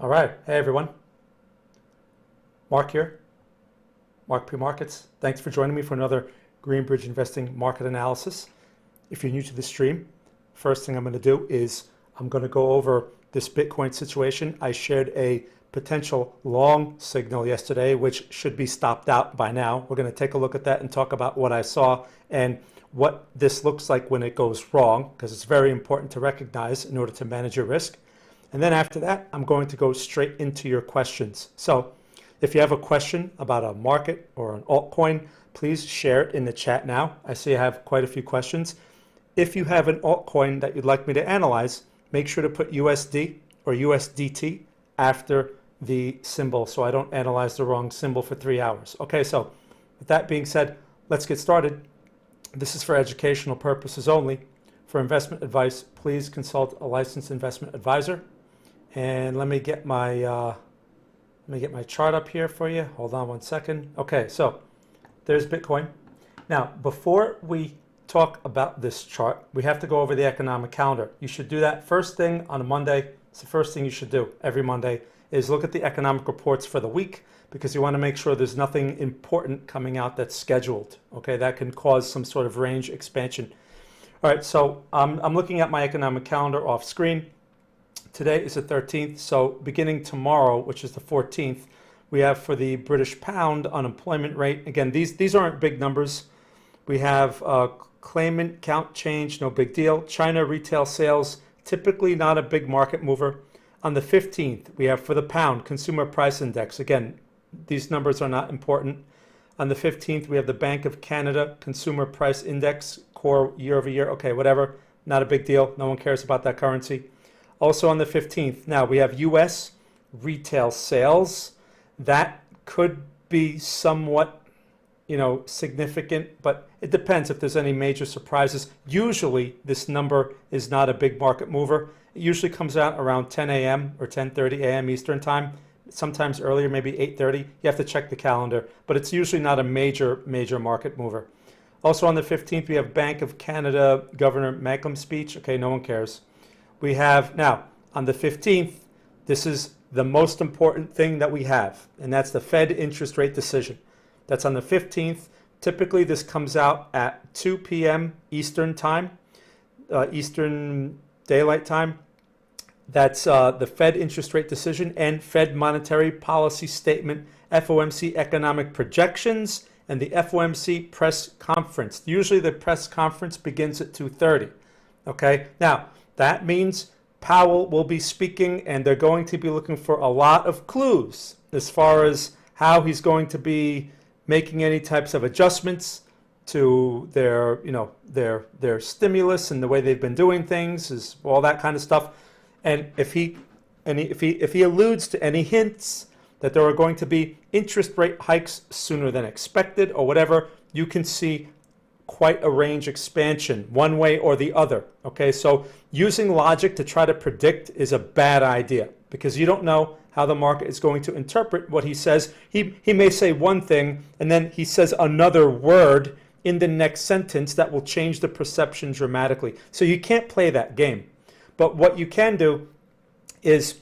All right. Hey, everyone. Mark here, Mark Pre-Markets. Thanks for joining me for another Greenbridge Investing Market Analysis. If you're new to the stream, first thing I'm going to do is I'm going to go over this Bitcoin situation. I shared a potential long signal yesterday, which should be stopped out by now. We're going to take a look at that and talk about what I saw and what this looks like when it goes wrong, because it's very important to recognize in order to manage your risk. And then after that, I'm going to go straight into your questions. So if you have a question about a market or an altcoin, please share it in the chat now. I see I have quite a few questions. If you have an altcoin that you'd like me to analyze, make sure to put USD or USDT after the symbol so I don't analyze the wrong symbol for 3 hours. Okay, so with that being said, let's get started. This is for educational purposes only. For investment advice, please consult a licensed investment advisor. And let me get my chart up here for you. Hold on one second. Okay, so there's Bitcoin. Now, before we talk about this chart, we have to go over the economic calendar. You should do that first thing on a Monday. It's the first thing you should do every Monday is look at the economic reports for the week, because you want to make sure there's nothing important coming out that's scheduled. Okay, that can cause some sort of range expansion. All right, so I'm looking at my economic calendar off screen. Today is the 13th, so beginning tomorrow, which is the 14th, we have for the British pound unemployment rate. Again, these aren't big numbers. We have claimant count change, no big deal. China retail sales, typically not a big market mover. On the 15th, we have for the pound consumer price index. Again, these numbers are not important. On the 15th, we have the Bank of Canada consumer price index, core year over year. Okay, whatever, not a big deal. No one cares about that currency. Also on the 15th, now we have U.S. retail sales. That could be somewhat, significant, but it depends if there's any major surprises. Usually this number is not a big market mover. It usually comes out around 10 a.m. or 10:30 a.m. Eastern time, sometimes earlier, maybe 8:30. You have to check the calendar, but it's usually not a major market mover. Also on the 15th, we have Bank of Canada Governor Malcolm speech. Okay, no one cares. We have now on the 15th, this is the most important thing that we have, and that's the Fed interest rate decision. That's on the 15th. Typically, this comes out at 2 p.m. Eastern time, Eastern Daylight Time. That's the Fed interest rate decision and Fed monetary policy statement, FOMC economic projections, and the FOMC press conference. Usually the press conference begins at 2:30. Okay, now that means Powell will be speaking, and they're going to be looking for a lot of clues as far as how he's going to be making any types of adjustments to their stimulus and the way they've been doing things, is all that kind of stuff. And if he alludes to any hints that there are going to be interest rate hikes sooner than expected or whatever, you can see quite a range expansion one way or the other. Okay, so using logic to try to predict is a bad idea, because you don't know how the market is going to interpret what he says. He may say one thing and then he says another word in the next sentence that will change the perception dramatically. So you can't play that game. But what you can do is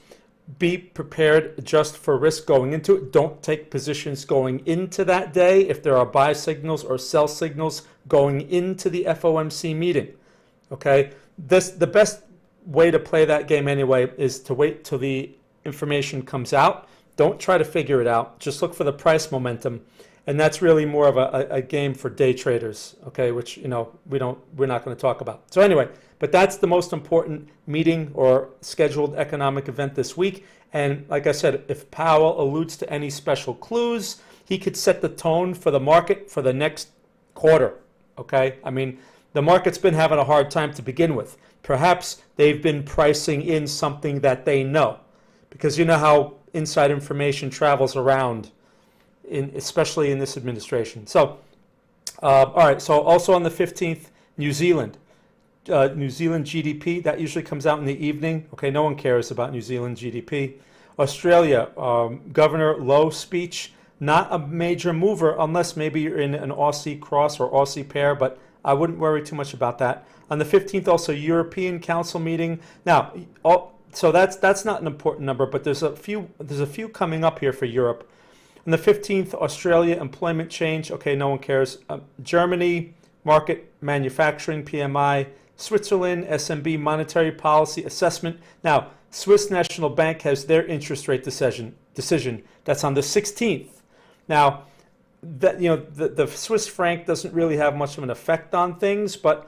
be prepared just for risk going into it. Don't take positions going into that day if there are buy signals or sell signals going into the FOMC meeting. Okay, the best way to play that game anyway is to wait till the information comes out. Don't try to figure it out. Just look for the price momentum, and that's really more of a game for day traders. Okay, which we're not going to talk about. So anyway, but that's the most important meeting or scheduled economic event this week. And like I said, if Powell alludes to any special clues, he could set the tone for the market for the next quarter. Okay, I mean, the market's been having a hard time to begin with. Perhaps they've been pricing in something that they know, because you know how inside information travels around, especially in this administration. So, all right, so also on the 15th, New Zealand GDP, that usually comes out in the evening. Okay, no one cares about New Zealand GDP. Australia, Governor Lowe speech, not a major mover unless maybe you're in an Aussie cross or Aussie pair, but I wouldn't worry too much about that. On the 15th, also European Council meeting. Now, so that's not an important number, but there's a few coming up here for Europe. On the 15th, Australia employment change. Okay, no one cares. Germany market manufacturing PMI. Switzerland SMB monetary policy assessment. Now, Swiss National Bank has their interest rate decision. That's on the 16th. Now, that the Swiss franc doesn't really have much of an effect on things, but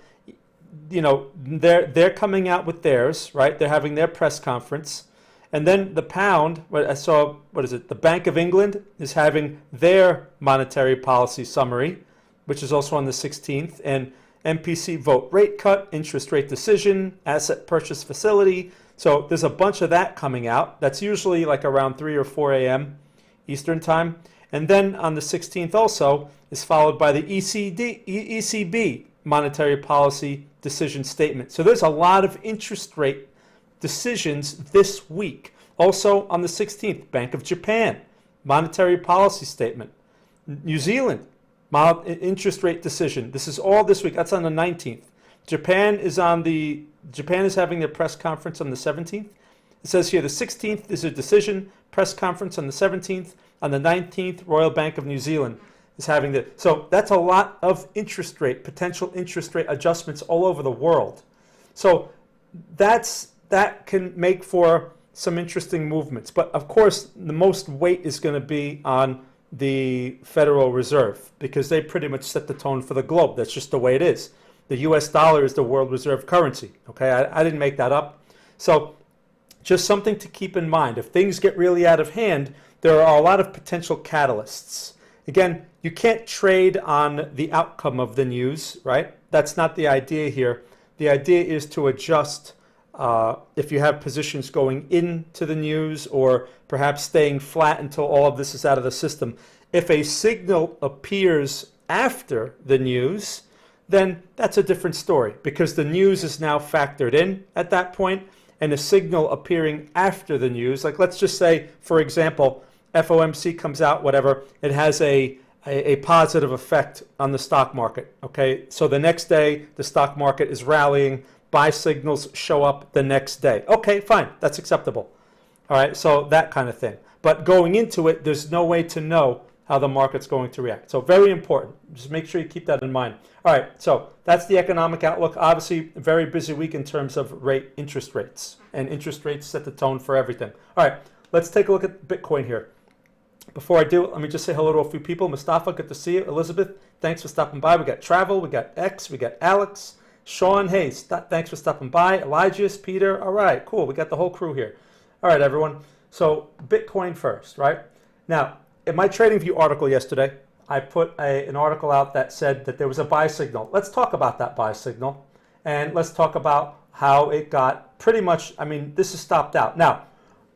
they're coming out with theirs, right? They're having their press conference. And then the pound, I saw, the Bank of England is having their monetary policy summary, which is also on the 16th. And MPC vote rate cut, interest rate decision, asset purchase facility. So there's a bunch of that coming out. That's usually like around 3 or 4 a.m. Eastern time. And then on the 16th also is followed by the ECB monetary policy decision statement. So there's a lot of interest rate decisions this week. Also on the 16th, Bank of Japan, monetary policy statement. New Zealand, interest rate decision. This is all this week. That's on the 19th. Japan is having their press conference on the 17th. It says here the 16th is a decision, press conference on the 17th. On the 19th, Royal Bank of New Zealand is having the. So that's a lot of potential interest rate adjustments all over the world. So that can make for some interesting movements. But of course, the most weight is going to be on the Federal Reserve because they pretty much set the tone for the globe. That's just the way it is. The US dollar is the world reserve currency. Okay, I didn't make that up. So just something to keep in mind. If things get really out of hand, there are a lot of potential catalysts. Again, you can't trade on the outcome of the news, right? That's not the idea here. The idea is to adjust if you have positions going into the news or perhaps staying flat until all of this is out of the system. If a signal appears after the news, then that's a different story because the news is now factored in at that point, and a signal appearing after the news, like let's just say, for example, FOMC comes out, whatever, it has a positive effect on the stock market, okay? So the next day, the stock market is rallying, buy signals show up the next day. Okay, fine, that's acceptable. All right, so that kind of thing. But going into it, there's no way to know how the market's going to react. So very important. Just make sure you keep that in mind. All right, so that's the economic outlook. Obviously, a very busy week in terms of interest rates. And interest rates set the tone for everything. All right, let's take a look at Bitcoin here. Before I do, let me just say hello to a few people. Mustafa, good to see you. Elizabeth, thanks for stopping by. We got Travel, we got X, we got Alex, Sean, hey, thanks for stopping by. Elijah's, Peter, all right, cool. We got the whole crew here. All right, everyone. So Bitcoin first, right? Now, in my TradingView article yesterday, I put an article out that said that there was a buy signal. Let's talk about that buy signal. And let's talk about how it got pretty much, this is stopped out. Now,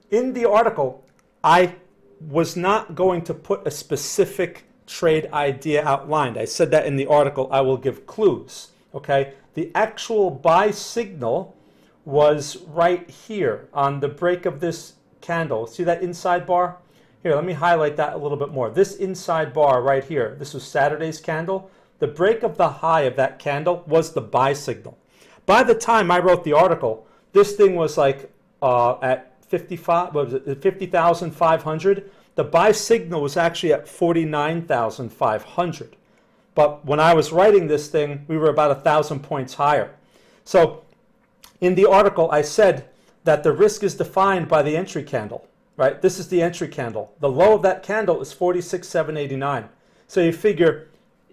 in the article, I was not going to put a specific trade idea outlined. I said that in the article, I will give clues, okay? The actual buy signal was right here on the break of this candle. See that inside bar? Here, let me highlight that a little bit more. This inside bar right here, this was Saturday's candle. The break of the high of that candle was the buy signal. By the time I wrote the article, this thing was like at 50,500. The buy signal was actually at 49,500. But when I was writing this thing, we were about 1,000 points higher. So in the article, I said that the risk is defined by the entry candle, right? This is the entry candle. The low of that candle is 46,789. So you figure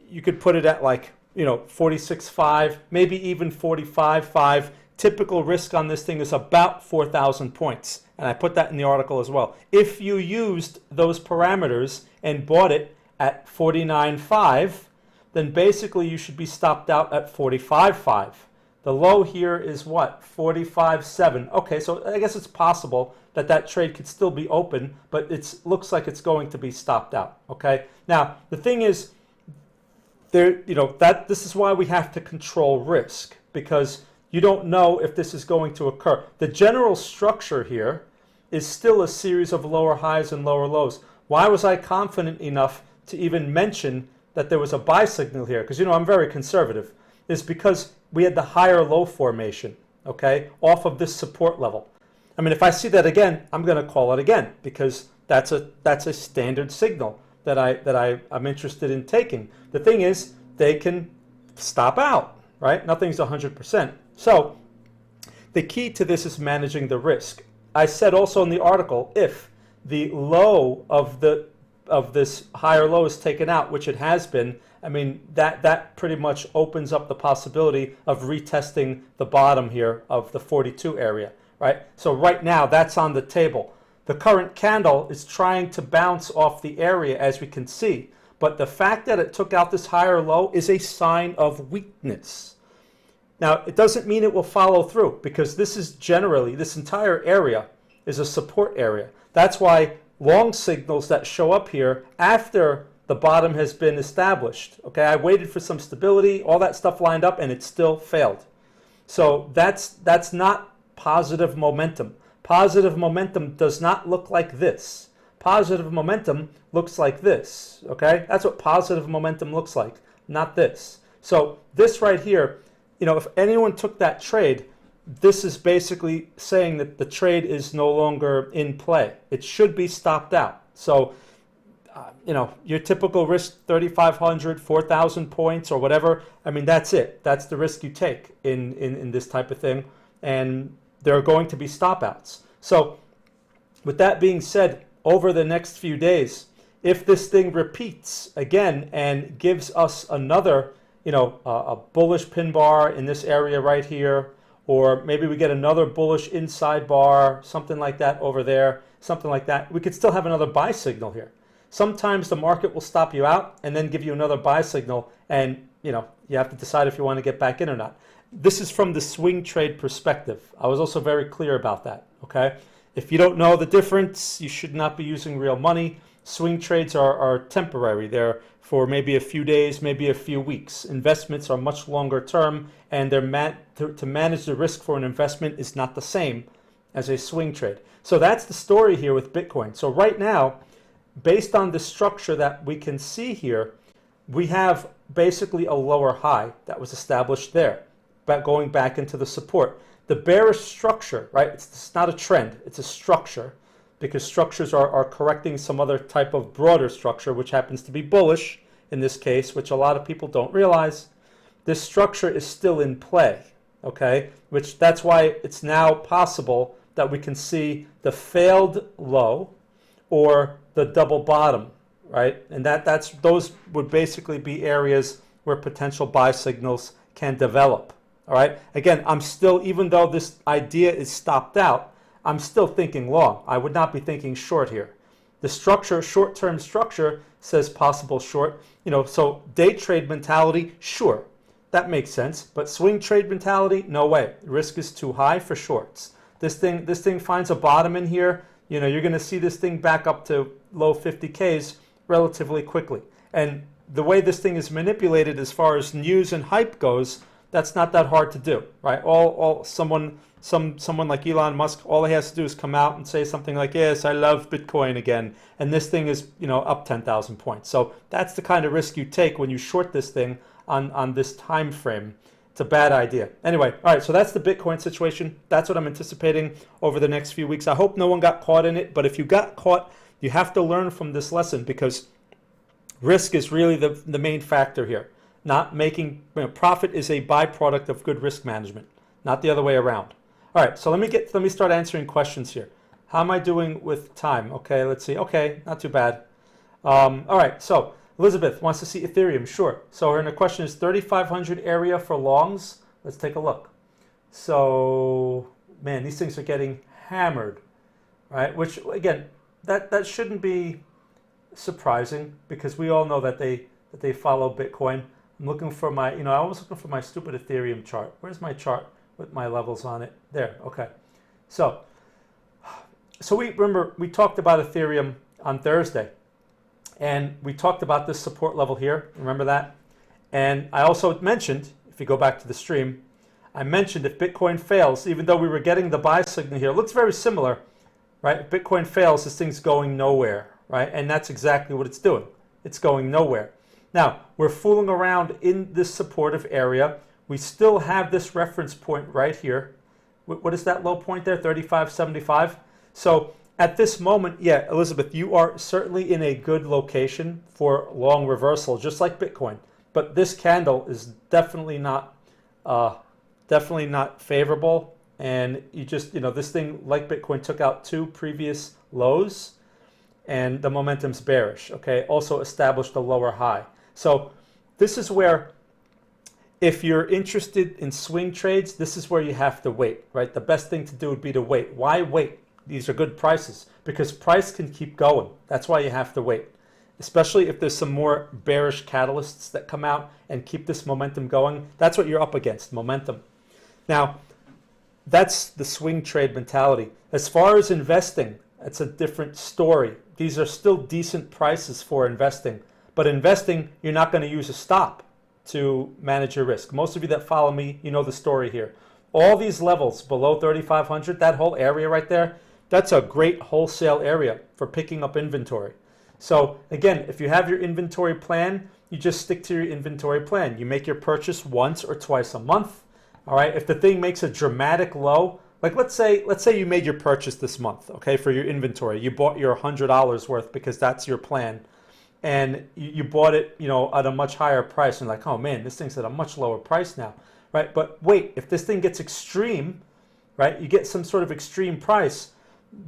you could put it at 46.5, maybe even 45.5. Typical risk on this thing is about 4,000 points. And I put that in the article as well. If you used those parameters and bought it at 49.5, then basically you should be stopped out at 45.5. The low here is what? 45.7. Okay, so I guess it's possible that trade could still be open, but it looks like it's going to be stopped out. Okay. Now the thing is, this is why we have to control risk, because you don't know if this is going to occur. The general structure here is still a series of lower highs and lower lows. Why was I confident enough to even mention that there was a buy signal here? Because I'm very conservative. It's because we had the higher low formation, okay, off of this support level. I mean, if I see that again, I'm going to call it again because that's a standard signal that I'm interested in taking. The thing is, they can stop out, right? Nothing's 100%. So the key to this is managing the risk. I said also in the article, if the low of this higher low is taken out, which it has been, I mean, that pretty much opens up the possibility of retesting the bottom here of the 42 area, right? So right now, that's on the table. The current candle is trying to bounce off the area, as we can see. But the fact that it took out this higher low is a sign of weakness. Now, it doesn't mean it will follow through, because this is generally, this entire area is a support area. That's why long signals that show up here after the bottom has been established. Okay, I waited for some stability, all that stuff lined up, and it still failed. So that's not positive momentum. Positive momentum does not look like this. Positive momentum looks like this. Okay, that's what positive momentum looks like, not this. So this right here, you know, if anyone took that trade, this is basically saying that the trade is no longer in play. It should be stopped out. So you know, your typical risk, 3,500, 4,000 points or whatever, I mean, that's it. That's the risk you take in this type of thing. And there are going to be stop outs. So with that being said, over the next few days, if this thing repeats again and gives us another, you know, a bullish pin bar in this area right here, or maybe we get another bullish inside bar, something like that over there, something like that, we could still have another buy signal here. Sometimes the market will stop you out and then give you another buy signal, and you know, you have to decide if you want to get back in or not. This is from the swing trade perspective. I was also very clear about that, okay? If you don't know the difference, you should not be using real money. Swing trades are temporary. They're for maybe a few days, maybe a few weeks. Investments are much longer term, and they're to manage the risk for an investment is not the same as a swing trade. So that's the story here with Bitcoin. So right now, based on the structure that we can see here, we have basically a lower high that was established there, but going back into the support. The bearish structure, right? It's not a trend, it's a structure, because structures are correcting some other type of broader structure, which happens to be bullish in this case, which a lot of people don't realize. This structure is still in play, okay? Which that's why it's now possible that we can see the failed low or the double bottom, right? And those would basically be areas where potential buy signals can develop, all right? Again, I'm still, even though this idea is stopped out, I'm still thinking long. I would not be thinking short here. The structure, short-term structure, says possible short. You know, so day trade mentality, sure, that makes sense. But swing trade mentality, no way. Risk is too high for shorts. This thing finds a bottom in here. You know, you're going to see this thing back up to low 50Ks relatively quickly. And the way this thing is manipulated as far as news and hype goes, that's not that hard to do, right? Someone like Elon Musk, all he has to do is come out and say something like, yes, I love Bitcoin again. And this thing is, you know, up 10,000 points. So that's the kind of risk you take when you short this thing on this time frame. It's a bad idea. Anyway, all right, so that's the Bitcoin situation. That's what I'm anticipating over the next few weeks. I hope no one got caught in it, but if you got caught, you have to learn from this lesson, because risk is really the main factor here. Not making, you know, profit is a byproduct of good risk management, not the other way around. All right, so let me start answering questions here. How am I doing with time? Okay, let's see. Okay, not too bad. All right, so Elizabeth wants to see Ethereum. Sure. So her question is 3,500 area for longs. Let's take a look. So, man, these things are getting hammered, right? Which, again, that shouldn't be surprising, because we all know that they follow Bitcoin. I'm looking for my, I was looking for my stupid Ethereum chart. Where's my chart with my levels on it? There, okay. So we talked about Ethereum on Thursday, and we talked about this support level here. Remember that? And I also mentioned, if you go back to the stream, I mentioned if Bitcoin fails, even though we were getting the buy signal here, it looks very similar, right? If Bitcoin fails, this thing's going nowhere, right? And that's exactly what it's doing. It's going nowhere. Now, we're fooling around in this supportive area. We still have this reference point right here, What is that low point there? 35.75. So at this moment, yeah, Elizabeth, you are certainly in a good location for long reversal, just like Bitcoin. But this candle is definitely not favorable. And you just, this thing, like Bitcoin, took out 2 previous lows, and the momentum's bearish. Okay, also established a lower high. So this is where, if you're interested in swing trades, this is where you have to wait, right? The best thing to do would be to wait. Why wait? These are good prices because price can keep going. That's why you have to wait, especially if there's some more bearish catalysts that come out and keep this momentum going. That's what you're up against, momentum. Now, that's the swing trade mentality. As far as investing, it's a different story. These are still decent prices for investing, but investing, you're not going to use a stop to manage your risk. Most of you that follow me, you know the story here. All these levels below 3,500, that whole area right there, that's a great wholesale area for picking up inventory. So again, if you have your inventory plan, you just stick to your inventory plan. You make your purchase once or twice a month. All right. If the thing makes a dramatic low, like let's say you made your purchase this month, okay, for your inventory. You bought your $100 worth because that's your plan. And you bought it, at a much higher price, and like, oh man, this thing's at a much lower price now, right? But wait, if this thing gets extreme, right, you get some sort of extreme price,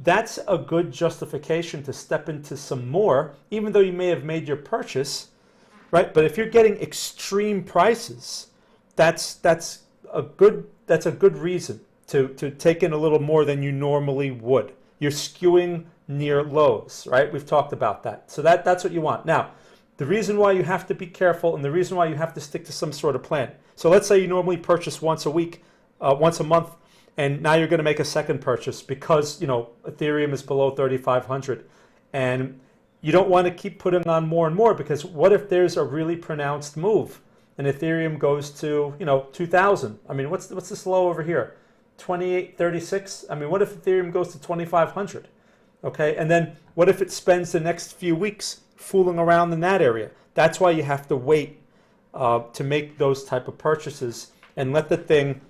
that's a good justification to step into some more, even though you may have made your purchase, right? But if you're getting extreme prices, that's a good reason to take in a little more than you normally would. You're skewing near lows, right? We've talked about that. So that's what you want. Now, the reason why you have to be careful and the reason why you have to stick to some sort of plan. So let's say you normally purchase once a week, once a month, and now you're going to make a second purchase because, Ethereum is below 3,500. And you don't want to keep putting on more and more, because what if there's a really pronounced move and Ethereum goes to, 2,000? I mean, what's this low over here? 28.36? I mean, what if Ethereum goes to 2,500? Okay, and then what if it spends the next few weeks fooling around in that area? That's why you have to wait to make those type of purchases and let the thing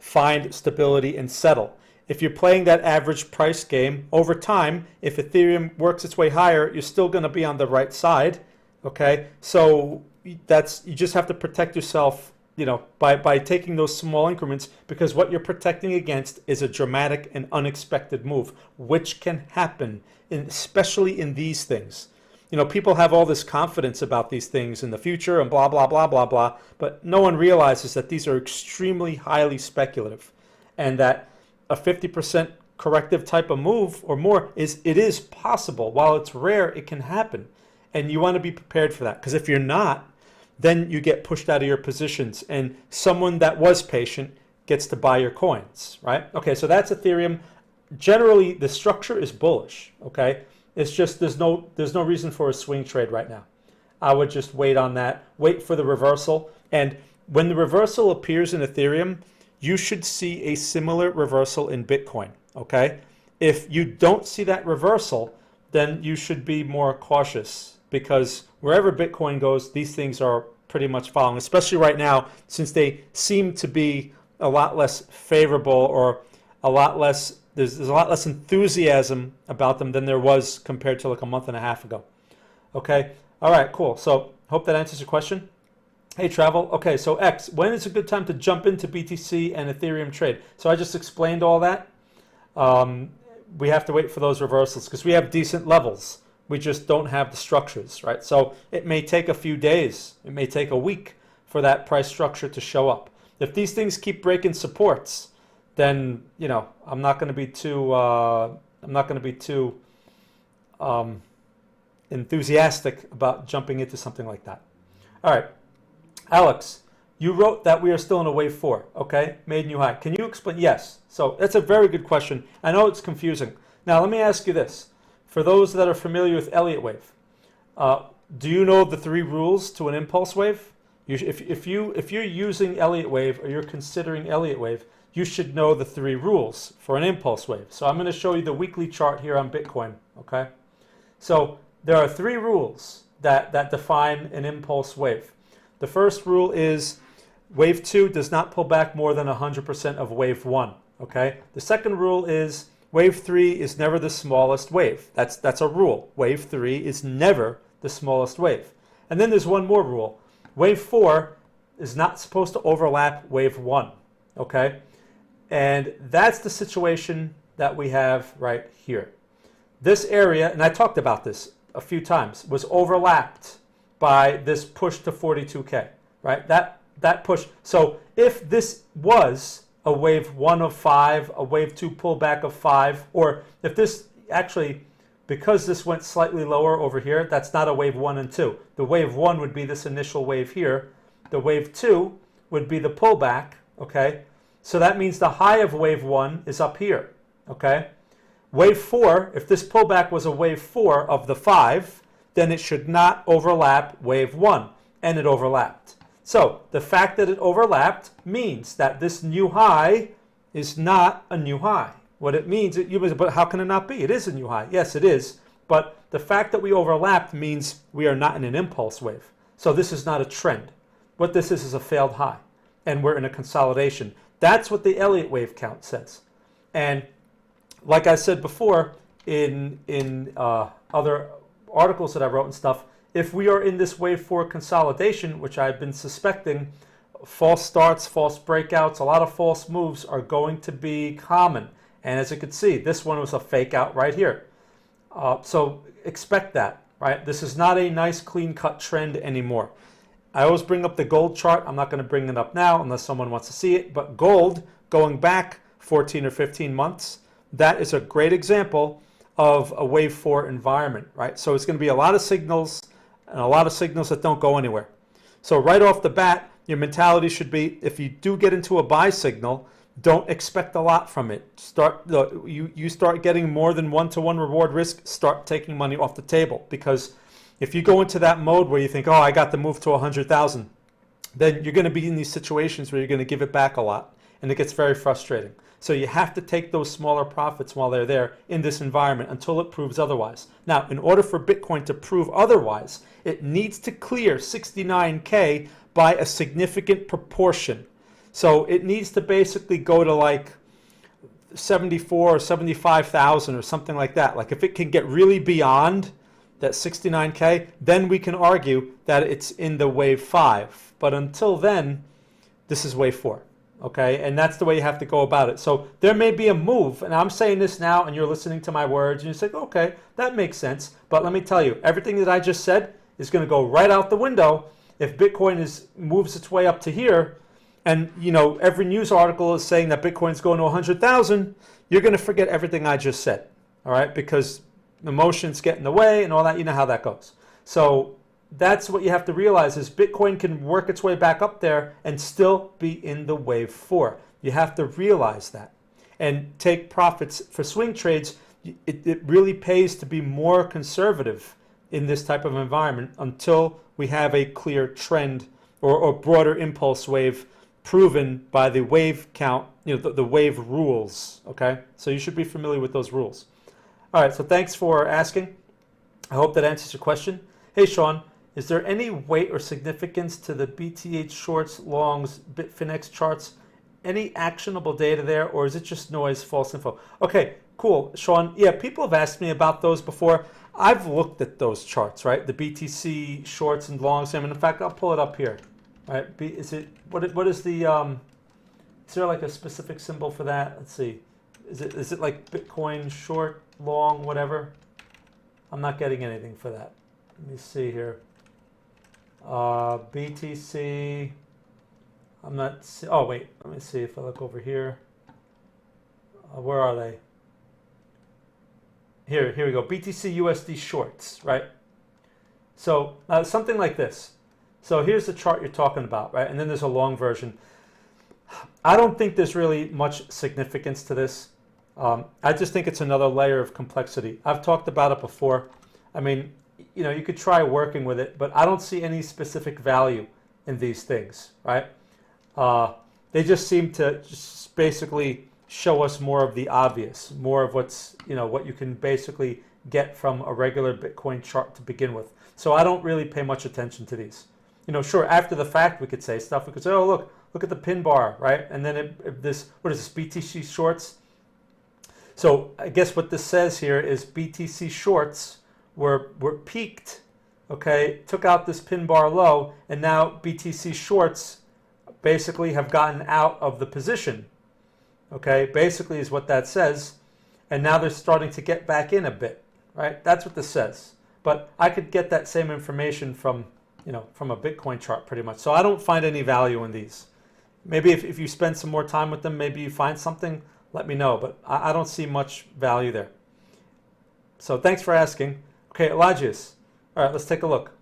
find stability and settle. If you're playing that average price game over time, if Ethereum works its way higher, you're still going to be on the right side. Okay, so you just have to protect yourself, by taking those small increments, because what you're protecting against is a dramatic and unexpected move, which can happen, especially in these things. People have all this confidence about these things in the future and blah, blah, blah, blah, blah, but no one realizes that these are extremely highly speculative, and that a 50% corrective type of move or more is possible. While it's rare, it can happen, and you want to be prepared for that, because if you're not, then you get pushed out of your positions, and someone that was patient gets to buy your coins, right? Okay, so that's Ethereum. Generally, the structure is bullish, okay? It's just there's no reason for a swing trade right now. I would just wait on that, wait for the reversal, and when the reversal appears in Ethereum, you should see a similar reversal in Bitcoin, okay? If you don't see that reversal, then you should be more cautious, because wherever Bitcoin goes, these things are pretty much following, especially right now, since they seem to be a lot less favorable, or a lot less, there's a lot less enthusiasm about them than there was compared to like a month and a half ago. Okay, all right, cool. So hope that answers your question. Hey, Travel. Okay, so X, when is a good time to jump into BTC and Ethereum trade? So I just explained all that. We have to wait for those reversals because we have decent levels. We just don't have the structures, right? So it may take a few days. It may take a week for that price structure to show up. If these things keep breaking supports, then I'm not going to be too enthusiastic about jumping into something like that. All right, Alex, you wrote that we are still in a wave 4. Okay, made new high. Can you explain? Yes. So that's a very good question. I know it's confusing. Now let me ask you this. For those that are familiar with Elliott wave, do you know the 3 rules to an impulse wave? If you're using Elliott wave, or you're considering Elliott wave, you should know the 3 rules for an impulse wave. So I'm going to show you the weekly chart here on Bitcoin. Okay, so there are 3 rules that define an impulse wave. The first rule is wave 2 does not pull back more than 100% of wave 1. Okay. The second rule is wave 3 is never the smallest wave. That's a rule. Wave 3 is never the smallest wave. And then there's one more rule. Wave 4 is not supposed to overlap wave 1. Okay. And that's the situation that we have right here. This area, and I talked about this a few times, was overlapped by this push to 42K, right? That push. So if this was a wave 1 of 5, a wave 2 pullback of 5, or if this actually, because this went slightly lower over here, that's not a wave 1 and 2. The wave 1 would be this initial wave here. The wave 2 would be the pullback, okay? So that means the high of wave 1 is up here, okay? Wave 4, if this pullback was a wave 4 of the 5, then it should not overlap wave 1, and it overlapped. So the fact that it overlapped means that this new high is not a new high. What it means, but how can it not be? It is a new high. Yes, it is. But the fact that we overlapped means we are not in an impulse wave. So this is not a trend. What this is a failed high, and we're in a consolidation. That's what the Elliott wave count says. And like I said before in other articles that I wrote and stuff, if we are in this wave 4 consolidation, which I've been suspecting, false starts, false breakouts, a lot of false moves are going to be common. And as you can see, this one was a fake out right here. So expect that, right? This is not a nice clean-cut trend anymore. I always bring up the gold chart. I'm not going to bring it up now unless someone wants to see it. But gold, going back 14 or 15 months, that is a great example of a wave 4 environment, right? So it's going to be a lot of signals and a lot of signals that don't go anywhere. So right off the bat, your mentality should be, if you do get into a buy signal, don't expect a lot from it. You start getting more than one-to-one reward risk, start taking money off the table. Because if you go into that mode where you think, oh, I got the move to 100,000, then you're going to be in these situations where you're going to give it back a lot. And it gets very frustrating. So you have to take those smaller profits while they're there in this environment until it proves otherwise. Now, in order for Bitcoin to prove otherwise, it needs to clear 69K by a significant proportion. So it needs to basically go to like 74 or 75,000 or something like that. Like if it can get really beyond that 69K, then we can argue that it's in the wave 5. But until then, this is wave 4. Okay, and that's the way you have to go about it. So there may be a move, and I'm saying this now, and you're listening to my words, and you say, okay, that makes sense. But let me tell you, everything that I just said is going to go right out the window if Bitcoin moves its way up to here, and every news article is saying that Bitcoin's going to 100,000. You're going to forget everything I just said, all right? Because emotions get in the way and all that. You know how that goes. So that's what you have to realize is Bitcoin can work its way back up there and still be in the wave 4. You have to realize that and take profits for swing trades. It really pays to be more conservative in this type of environment until we have a clear trend or broader impulse wave proven by the wave count, the wave rules. Okay, so you should be familiar with those rules. All right, so thanks for asking. I hope that answers your question. Hey, Sean. Is there any weight or significance to the BTH shorts, longs, Bitfinex charts? Any actionable data there, or is it just noise, false info? Okay, cool, Sean. Yeah, people have asked me about those before. I've looked at those charts, right? The BTC shorts and longs. I mean, in fact, I'll pull it up here. All right, what is the is there like a specific symbol for that? Let's see. Is it like Bitcoin short, long, whatever? I'm not getting anything for that. Let me see here. BTC, I'm not, oh wait, let me see if I look over here. Where are they? Here we go. BTC USD shorts, right? So something like this. So here's the chart you're talking about, right? And then there's a long version. I don't think there's really much significance to this. I just think it's another layer of complexity. I've talked about it before. I mean, you could try working with it, but I don't see any specific value in these things, right? They just seem to just basically show us more of the obvious, more of what's, what you can basically get from a regular Bitcoin chart to begin with. So I don't really pay much attention to these. Sure, after the fact, we could say stuff. We could say, oh, look at the pin bar, right? And then this, what is this, BTC shorts? So I guess what this says here is BTC shorts were peaked, okay, took out this pin bar low, and now BTC shorts basically have gotten out of the position, okay, basically is what that says, and now they're starting to get back in a bit, right? That's what this says. But I could get that same information from, you know, from a Bitcoin chart pretty much. So I don't find any value in these. Maybe if you spend some more time with them, maybe you find something, let me know. But I don't see much value there. So thanks for asking. Okay, Elijah's. All right, let's take a look.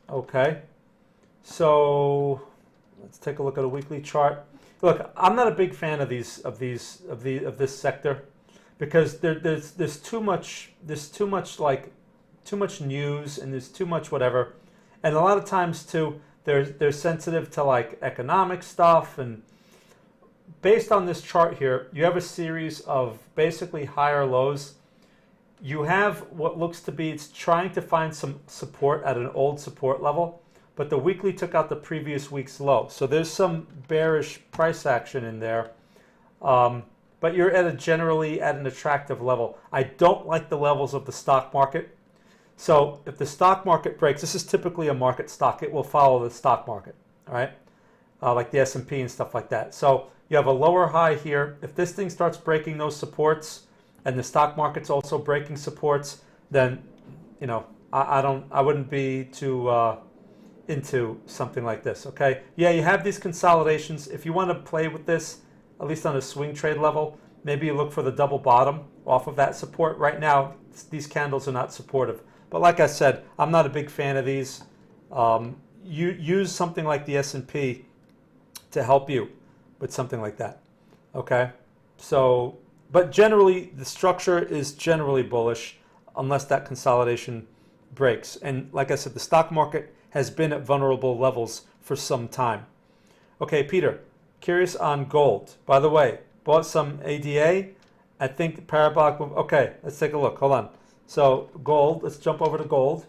Okay. So let's take a look at a weekly chart. Look, I'm not a big fan of this sector because there's too much news and there's too much whatever, and a lot of times too they're sensitive to like economic stuff. And based on this chart here, you have a series of basically higher lows. You have what looks to be, it's trying to find some support at an old support level, but the weekly took out the previous week's low. So there's some bearish price action in there. But you're generally at an attractive level. I don't like the levels of the stock market. So if the stock market breaks, this is typically a market stock. It will follow the stock market, all right? Like the S&P and stuff like that. So you have a lower high here. If this thing starts breaking those supports and the stock market's also breaking supports, then, you know, I wouldn't be too into something like this, okay? Yeah, you have these consolidations. If you want to play with this, at least on a swing trade level, maybe you look for the double bottom off of that support. Right now, these candles are not supportive. But like I said, I'm not a big fan of these. You use something like the S&P to help you with something like that, okay? So, but generally, the structure is generally bullish unless that consolidation breaks. And like I said, the stock market has been at vulnerable levels for some time. Okay, Peter, curious on gold. By the way, bought some ADA. I think parabolic move. Okay, let's take a look. Hold on. So gold, let's jump over to gold.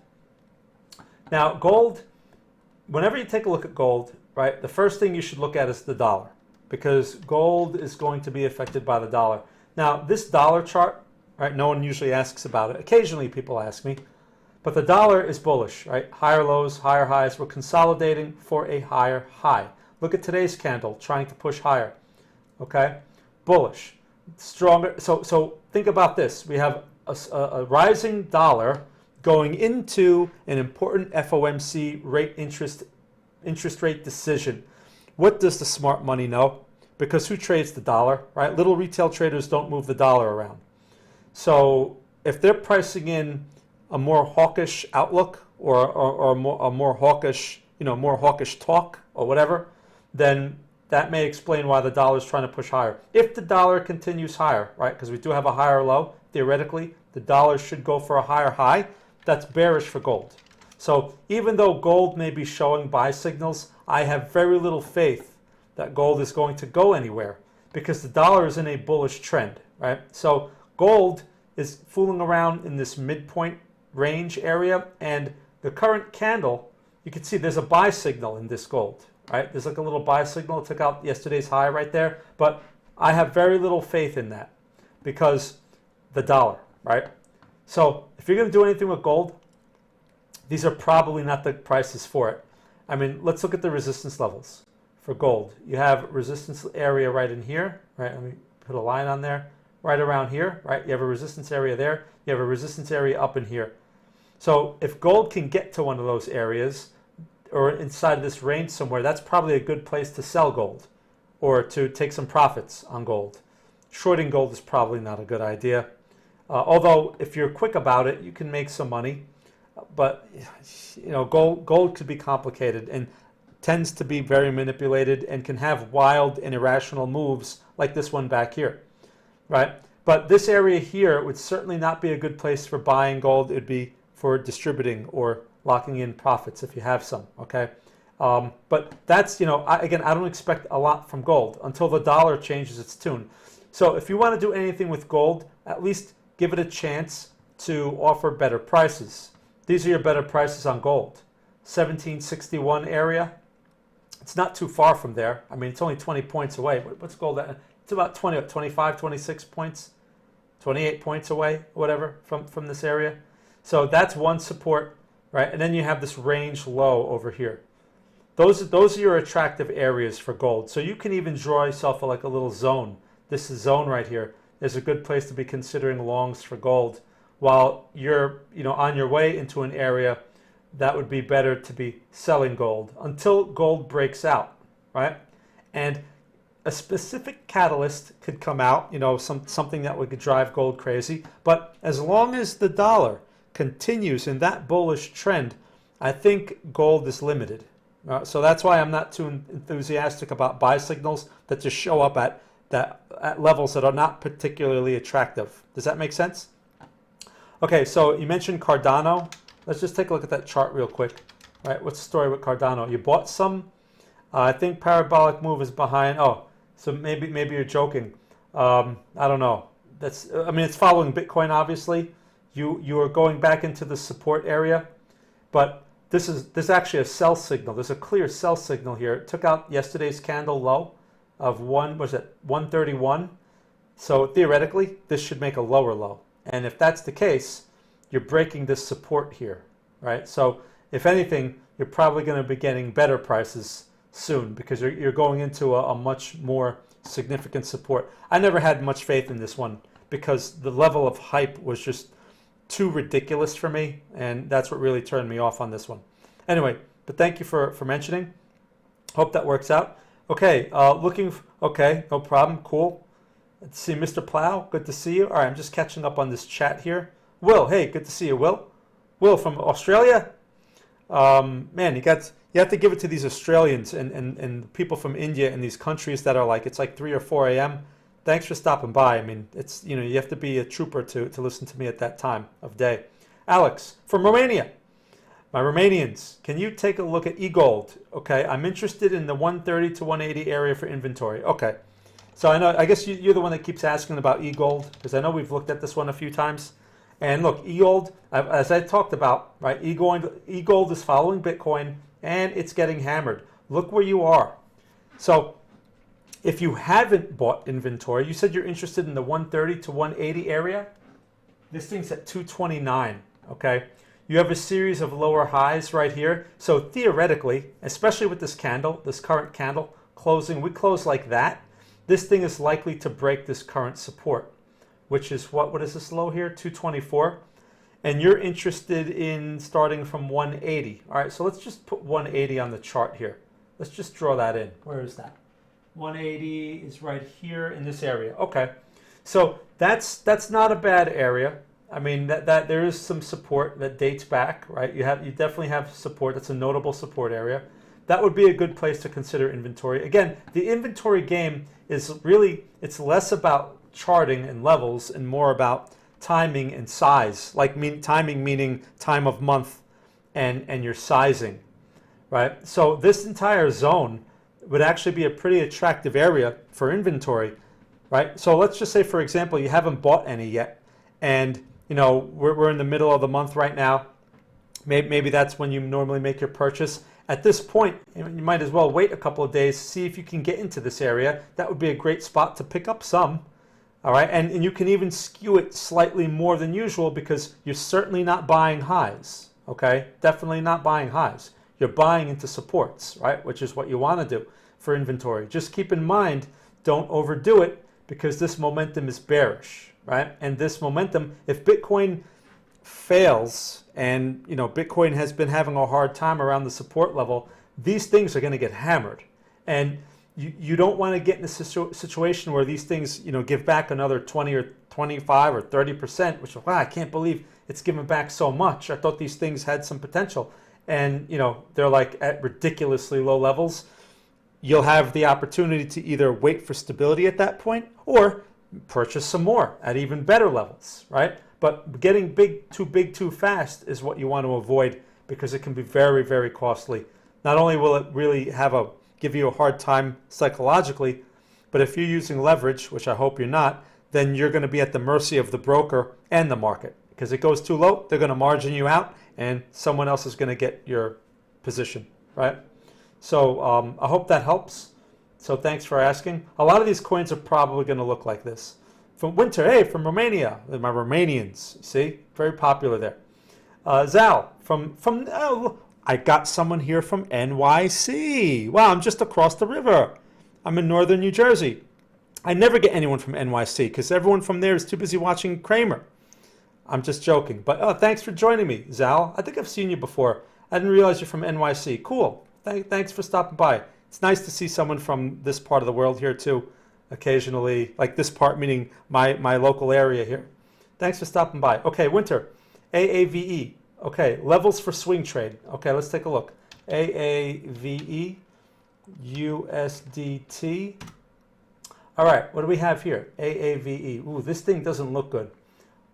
Now gold, whenever you take a look at gold, right, the first thing you should look at is the dollar, because gold is going to be affected by the dollar. Now this dollar chart, right, no one usually asks about it. Occasionally people ask me, but the dollar is bullish, right? Higher lows, higher highs. We're consolidating for a higher high. Look at today's candle trying to push higher, okay? Bullish, stronger. So think about this. We have a rising dollar going into an important FOMC interest rate decision. What does the smart money know? Because who trades the dollar, right? Little retail traders don't move the dollar around. So if they're pricing in a more hawkish outlook or a more hawkish, you know, more hawkish talk or whatever, then that may explain why the dollar is trying to push higher. If the dollar continues higher, right, because we do have a higher low, theoretically, the dollar should go for a higher high. That's bearish for gold. So even though gold may be showing buy signals, I have very little faith that gold is going to go anywhere because the dollar is in a bullish trend, right? So gold is fooling around in this midpoint range area, and the current candle, you can see there's a buy signal in this gold, right? There's like a little buy signal. It took out yesterday's high right there, but I have very little faith in that because the dollar, right? So if you're going to do anything with gold, these are probably not the prices for it. I mean, let's look at the resistance levels for gold. You have resistance area right in here, right? Let me put a line on there, right around here, right? You have a resistance area there. You have a resistance area up in here. So if gold can get to one of those areas or inside of this range somewhere, that's probably a good place to sell gold or to take some profits on gold. Shorting gold is probably not a good idea. Although if you're quick about it, you can make some money. But you know, gold could be complicated and tends to be very manipulated and can have wild and irrational moves like this one back here, right? But this area here would certainly not be a good place for buying gold. It would be for distributing or locking in profits if you have some, okay? But that's, you know, again, I don't expect a lot from gold until the dollar changes its tune. So if you want to do anything with gold, at least give it a chance to offer better prices. These are your better prices on gold. 1761 area, It's not too far from there. I mean, it's only 20 points away. What's gold at? It's about 20, 25, 26 points, 28 points away, whatever, from this area. So that's one support, right? And then you have this range low over here. Those are your attractive areas for gold. So you can even draw yourself like a little zone. This is zone right here is a good place to be considering longs for gold while you're on your way into an area that would be better to be selling gold until gold breaks out, right? And a specific catalyst could come out, something that would drive gold crazy. But as long as the dollar continues in that bullish trend, I think gold is limited. So that's why I'm not too enthusiastic about buy signals that just show up at levels that are not particularly attractive. Does that make sense? Okay, so you mentioned Cardano. Let's just take a look at that chart real quick. All right, what's the story with Cardano? You bought some. I think parabolic move is behind. Oh, so maybe you're joking. I don't know. It's following Bitcoin, obviously. You are going back into the support area, but there's actually a sell signal. There's a clear sell signal here. It took out yesterday's candle low of 131. So theoretically, this should make a lower low. And if that's the case, you're breaking this support here, right? So if anything, you're probably going to be getting better prices soon because you're going into a much more significant support. I never had much faith in this one because the level of hype was just too ridiculous for me, and that's what really turned me off on this one. Anyway, but thank you for mentioning. Hope that works out. Okay, okay, no problem, cool. Let's see, Mr. Plow, good to see you. All right, I'm just catching up on this chat here. Will, hey, good to see you, Will. Will from Australia. Man, you have to give it to these Australians and people from India and these countries that are it's like 3 or 4 a.m. Thanks for stopping by. I mean, it's you have to be a trooper to listen to me at that time of day. Alex from Romania. My Romanians, can you take a look at eGold? Okay, I'm interested in the 130 to 180 area for inventory. Okay, so I guess you're the one that keeps asking about eGold because I know we've looked at this one a few times. And look, eGold, as I talked about, right? eGold is following Bitcoin and it's getting hammered. Look where you are. So if you haven't bought inventory, you said you're interested in the 130 to 180 area. This thing's at 229, okay? You have a series of lower highs right here. So theoretically, especially with this candle, this current candle closing, we close like that. This thing is likely to break this current support, which is what is this low here? 224. And you're interested in starting from 180. All right, so let's just put 180 on the chart here. Let's just draw that in. Where is that? 180 is right here in this area. Okay, so that's not a bad area. I mean, that there is some support that dates back, right? You definitely have support. That's a notable support area. That would be a good place to consider inventory. Again, the inventory game is really, it's less about charting and levels and more about timing and size. Timing meaning time of month and your sizing, right? So this entire zone would actually be a pretty attractive area for inventory, right? So let's just say, for example, you haven't bought any yet, and we're in the middle of the month right now. Maybe that's when you normally make your purchase. At this point, you might as well wait a couple of days, see if you can get into this area. That would be a great spot to pick up some. All right, and you can even skew it slightly more than usual because you're certainly not buying highs, okay? Definitely not buying highs. You're buying into supports, right? Which is what you want to do for inventory. Just keep in mind, don't overdo it because this momentum is bearish, right? And this momentum, if Bitcoin fails and Bitcoin has been having a hard time around the support level, these things are going to get hammered. And you don't want to get in a situation where these things give back another 20 or 25 or 30%, which, wow, I can't believe it's given back so much. I thought these things had some potential. And they're at ridiculously low levels. You'll have the opportunity to either wait for stability at that point or purchase some more at even better levels, right? But getting big too fast is what you want to avoid because it can be very, very costly. Not only will it really give you a hard time psychologically, but if you're using leverage, which I hope you're not, then you're going to be at the mercy of the broker and the market. Because it goes too low, they're going to margin you out and someone else is going to get your position, right? So I hope that helps. So thanks for asking. A lot of these coins are probably going to look like this. From Winter, hey, from Romania. They're my Romanians, see? Very popular there. Zal, I got someone here from NYC. Wow, I'm just across the river. I'm in northern New Jersey. I never get anyone from NYC because everyone from there is too busy watching Kramer. I'm just joking. But thanks for joining me, Zal. I think I've seen you before. I didn't realize you're from NYC. Cool. Thanks for stopping by. It's nice to see someone from this part of the world here too, occasionally. Like this part, meaning my local area here. Thanks for stopping by. Okay, Winter. AAVE. Okay, levels for swing trade. Okay, let's take a look. AAVE, USDT. All right, what do we have here? AAVE. Ooh, this thing doesn't look good.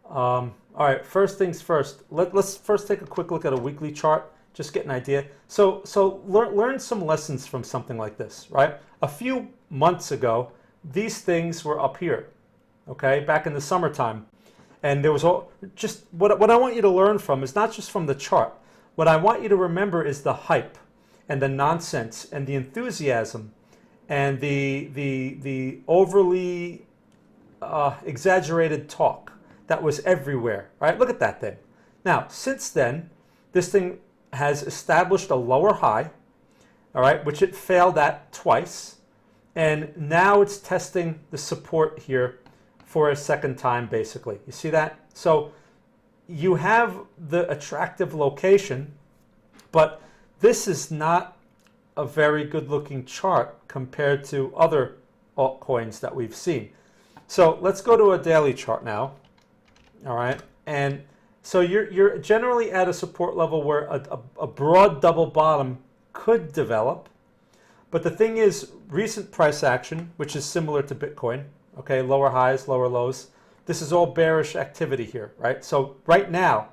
All right, first things first. Let's first take a quick look at a weekly chart, just get an idea. So learn some lessons from something like this, right? A few months ago, these things were up here, okay, back in the summertime. And there was all, just what I want you to learn from is not just from the chart. What I want you to remember is the hype and the nonsense and the enthusiasm and the overly exaggerated talk that was everywhere, right? Look at that thing. Now, since then, this thing has established a lower high, all right, which it failed at twice. And now it's testing the support here for a second time, basically. You see that? So you have the attractive location, but this is not a very good looking chart compared to other altcoins that we've seen. So let's go to a daily chart now. All right. And so you're generally at a support level where a broad double bottom could develop. But the thing is, recent price action, which is similar to Bitcoin, okay, lower highs, lower lows. This is all bearish activity here, right? So right now,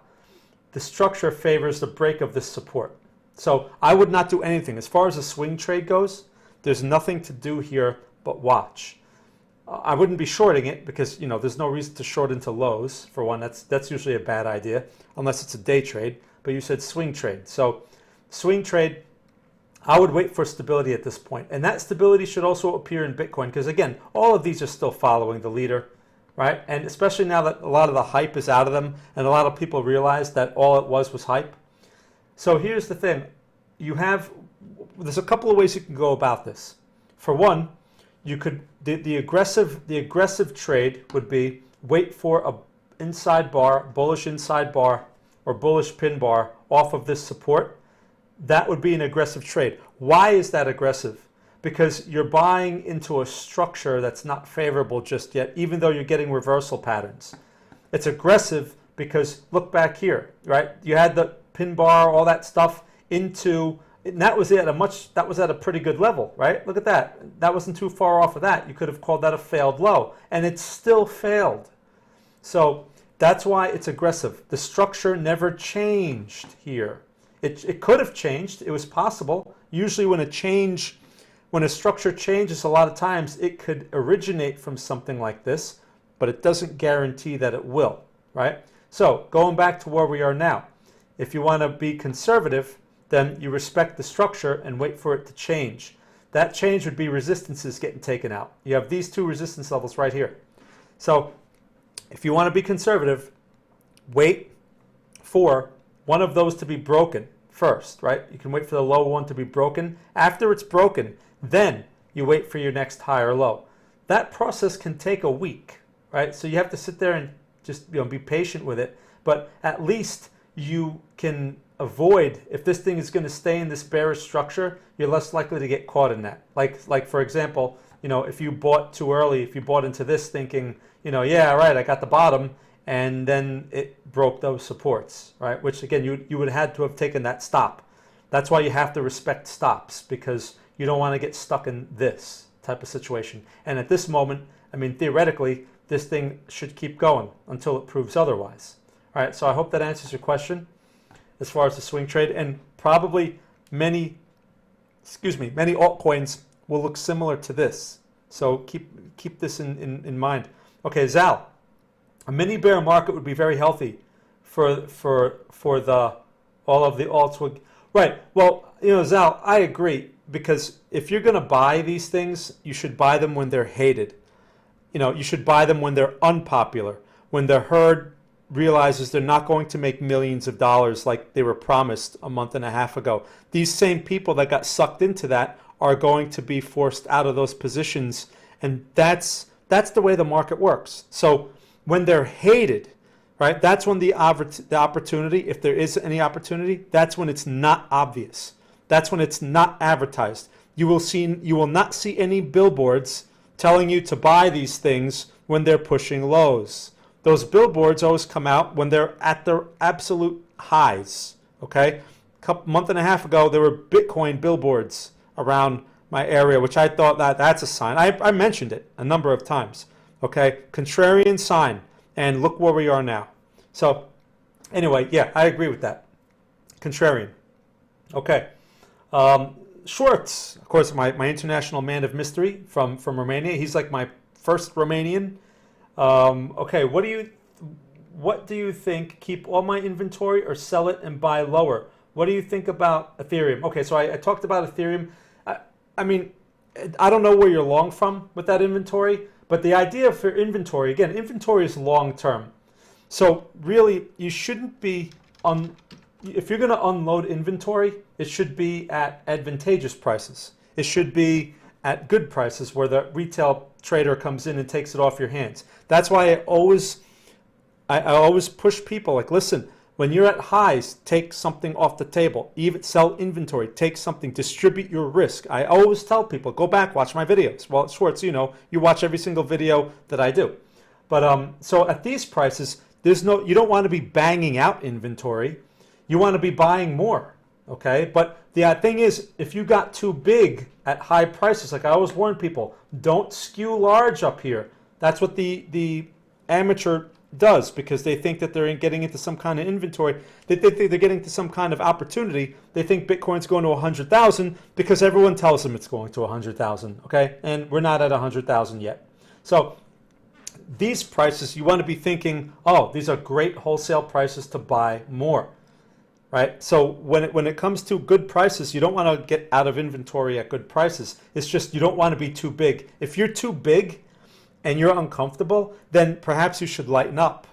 the structure favors the break of this support. So I would not do anything. As far as a swing trade goes, there's nothing to do here but watch. I wouldn't be shorting it because, you know, there's no reason to short into lows. For one, that's usually a bad idea, unless it's a day trade. But you said swing trade. So swing trade, I would wait for stability at this point. And that stability should also appear in Bitcoin because, again, all of these are still following the leader, right? And especially now that a lot of the hype is out of them and a lot of people realize that all it was hype. So here's the thing. There's a couple of ways you can go about this. For one, you could, the aggressive trade would be wait for a inside bar, bullish inside bar, or bullish pin bar off of this support. That would be an aggressive trade. Why is that aggressive? Because you're buying into a structure that's not favorable just yet, even though you're getting reversal patterns. It's aggressive because look back here, right? You had the pin bar, all that stuff into, and that was at a pretty good level, right? Look at that. That wasn't too far off of that. You could have called that a failed low, and it still failed. So that's why it's aggressive. The structure never changed here. It could have changed. It was possible. Usually when a structure changes, a lot of times it could originate from something like this, but it doesn't guarantee that it will, right? So going back to where we are now, if you want to be conservative, then you respect the structure and wait for it to change. That change would be resistances getting taken out. You have these two resistance levels right here. So if you want to be conservative, wait for one of those to be broken first, right? You can wait for the low one to be broken. After it's broken, then you wait for your next high or low. That process can take a week, right? So you have to sit there and just be patient with it. But at least you can avoid, if this thing is going to stay in this bearish structure, you're less likely to get caught in that. Like for example, if you bought too early, if you bought into this thinking, yeah, right, I got the bottom, and then it broke those supports, right? Which again, you would have had to have taken that stop. That's why you have to respect stops, because you don't want to get stuck in this type of situation. And at this moment, I mean, theoretically, this thing should keep going until it proves otherwise. All right, so I hope that answers your question as far as the swing trade. And probably many altcoins will look similar to this. So keep this in mind. Okay, Zal, a mini bear market would be very healthy for all of the alts. Right. Well, Zal, I agree, because if you're going to buy these things, you should buy them when they're hated. You should buy them when they're unpopular, when the herd realizes they're not going to make millions of dollars like they were promised a month and a half ago. These same people that got sucked into that are going to be forced out of those positions, and that's the way the market works. So when they're hated, right, that's when the opportunity, if there is any opportunity, that's when it's not obvious. That's when it's not advertised. You will not see any billboards telling you to buy these things when they're pushing lows. Those billboards always come out when they're at their absolute highs. Okay, month and a half ago, there were Bitcoin billboards around my area, which I thought that's a sign. I mentioned it a number of times. Okay, contrarian sign, and look where we are now. So anyway, yeah, I agree with that. Contrarian. Okay. Schwartz, of course, my international man of mystery from Romania. He's like my first Romanian. Okay, what do you think? Keep all my inventory or sell it and buy lower? What do you think about Ethereum? Okay, so I talked about Ethereum. I mean, I don't know where you're long from with that inventory, but the idea for inventory, again, inventory is long term. So really, you shouldn't be if you're going to unload inventory, it should be at advantageous prices. It should be at good prices where the retail trader comes in and takes it off your hands. That's why I always push people, like, listen, when you're at highs, take something off the table. Even sell inventory, take something, distribute your risk. I always tell people, go back, watch my videos. Well, Schwartz, you watch every single video that I do. But so at these prices, you don't want to be banging out inventory. You want to be buying more, okay? But the thing is, if you got too big at high prices, like I always warn people, don't skew large up here. That's what the amateur does, because they think that they're getting into some kind of inventory. They think they're getting into some kind of opportunity. They think Bitcoin's going to 100,000 because everyone tells them it's going to 100,000, okay? And we're not at 100,000 yet. So these prices, you want to be thinking, oh, these are great wholesale prices to buy more. Right? So when it comes to good prices, you don't want to get out of inventory at good prices. It's just you don't want to be too big. If you're too big and you're uncomfortable, then perhaps you should lighten up.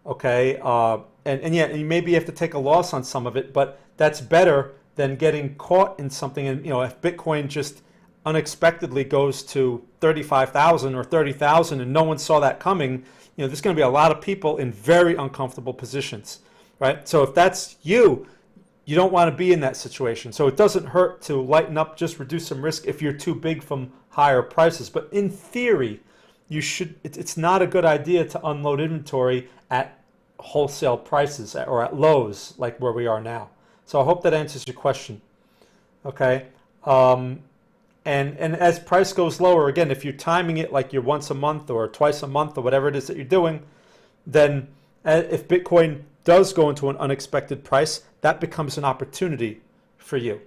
Okay? And yeah, you maybe have to take a loss on some of it, but that's better than getting caught in something. And if Bitcoin just unexpectedly goes to 35,000 or 30,000 and no one saw that coming, there's going to be a lot of people in very uncomfortable positions. Right? So if that's you don't want to be in that situation. So it doesn't hurt to lighten up, just reduce some risk if you're too big from higher prices. But in theory, it's not a good idea to unload inventory at wholesale prices or at lows like where we are now. So I hope that answers your question. Okay. And as price goes lower, again, if you're timing it like you're once a month or twice a month or whatever it is that you're doing, then if Bitcoin does go into an unexpected price, that becomes an opportunity for you,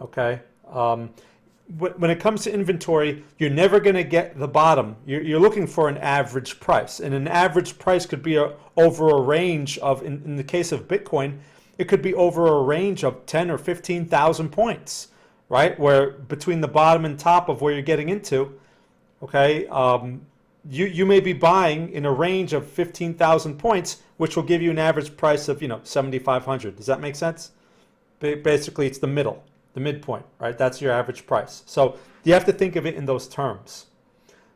okay? When it comes to inventory, you're never going to get the bottom. You're looking for an average price, and an average price could be over a range of, in the case of Bitcoin, it could be over a range of 10 or 15,000 points, right? Where between the bottom and top of where you're getting into, okay, you may be buying in a range of 15,000 points, which will give you an average price of 7,500. Does that make sense? Basically, it's the midpoint, right? That's your average price. So you have to think of it in those terms.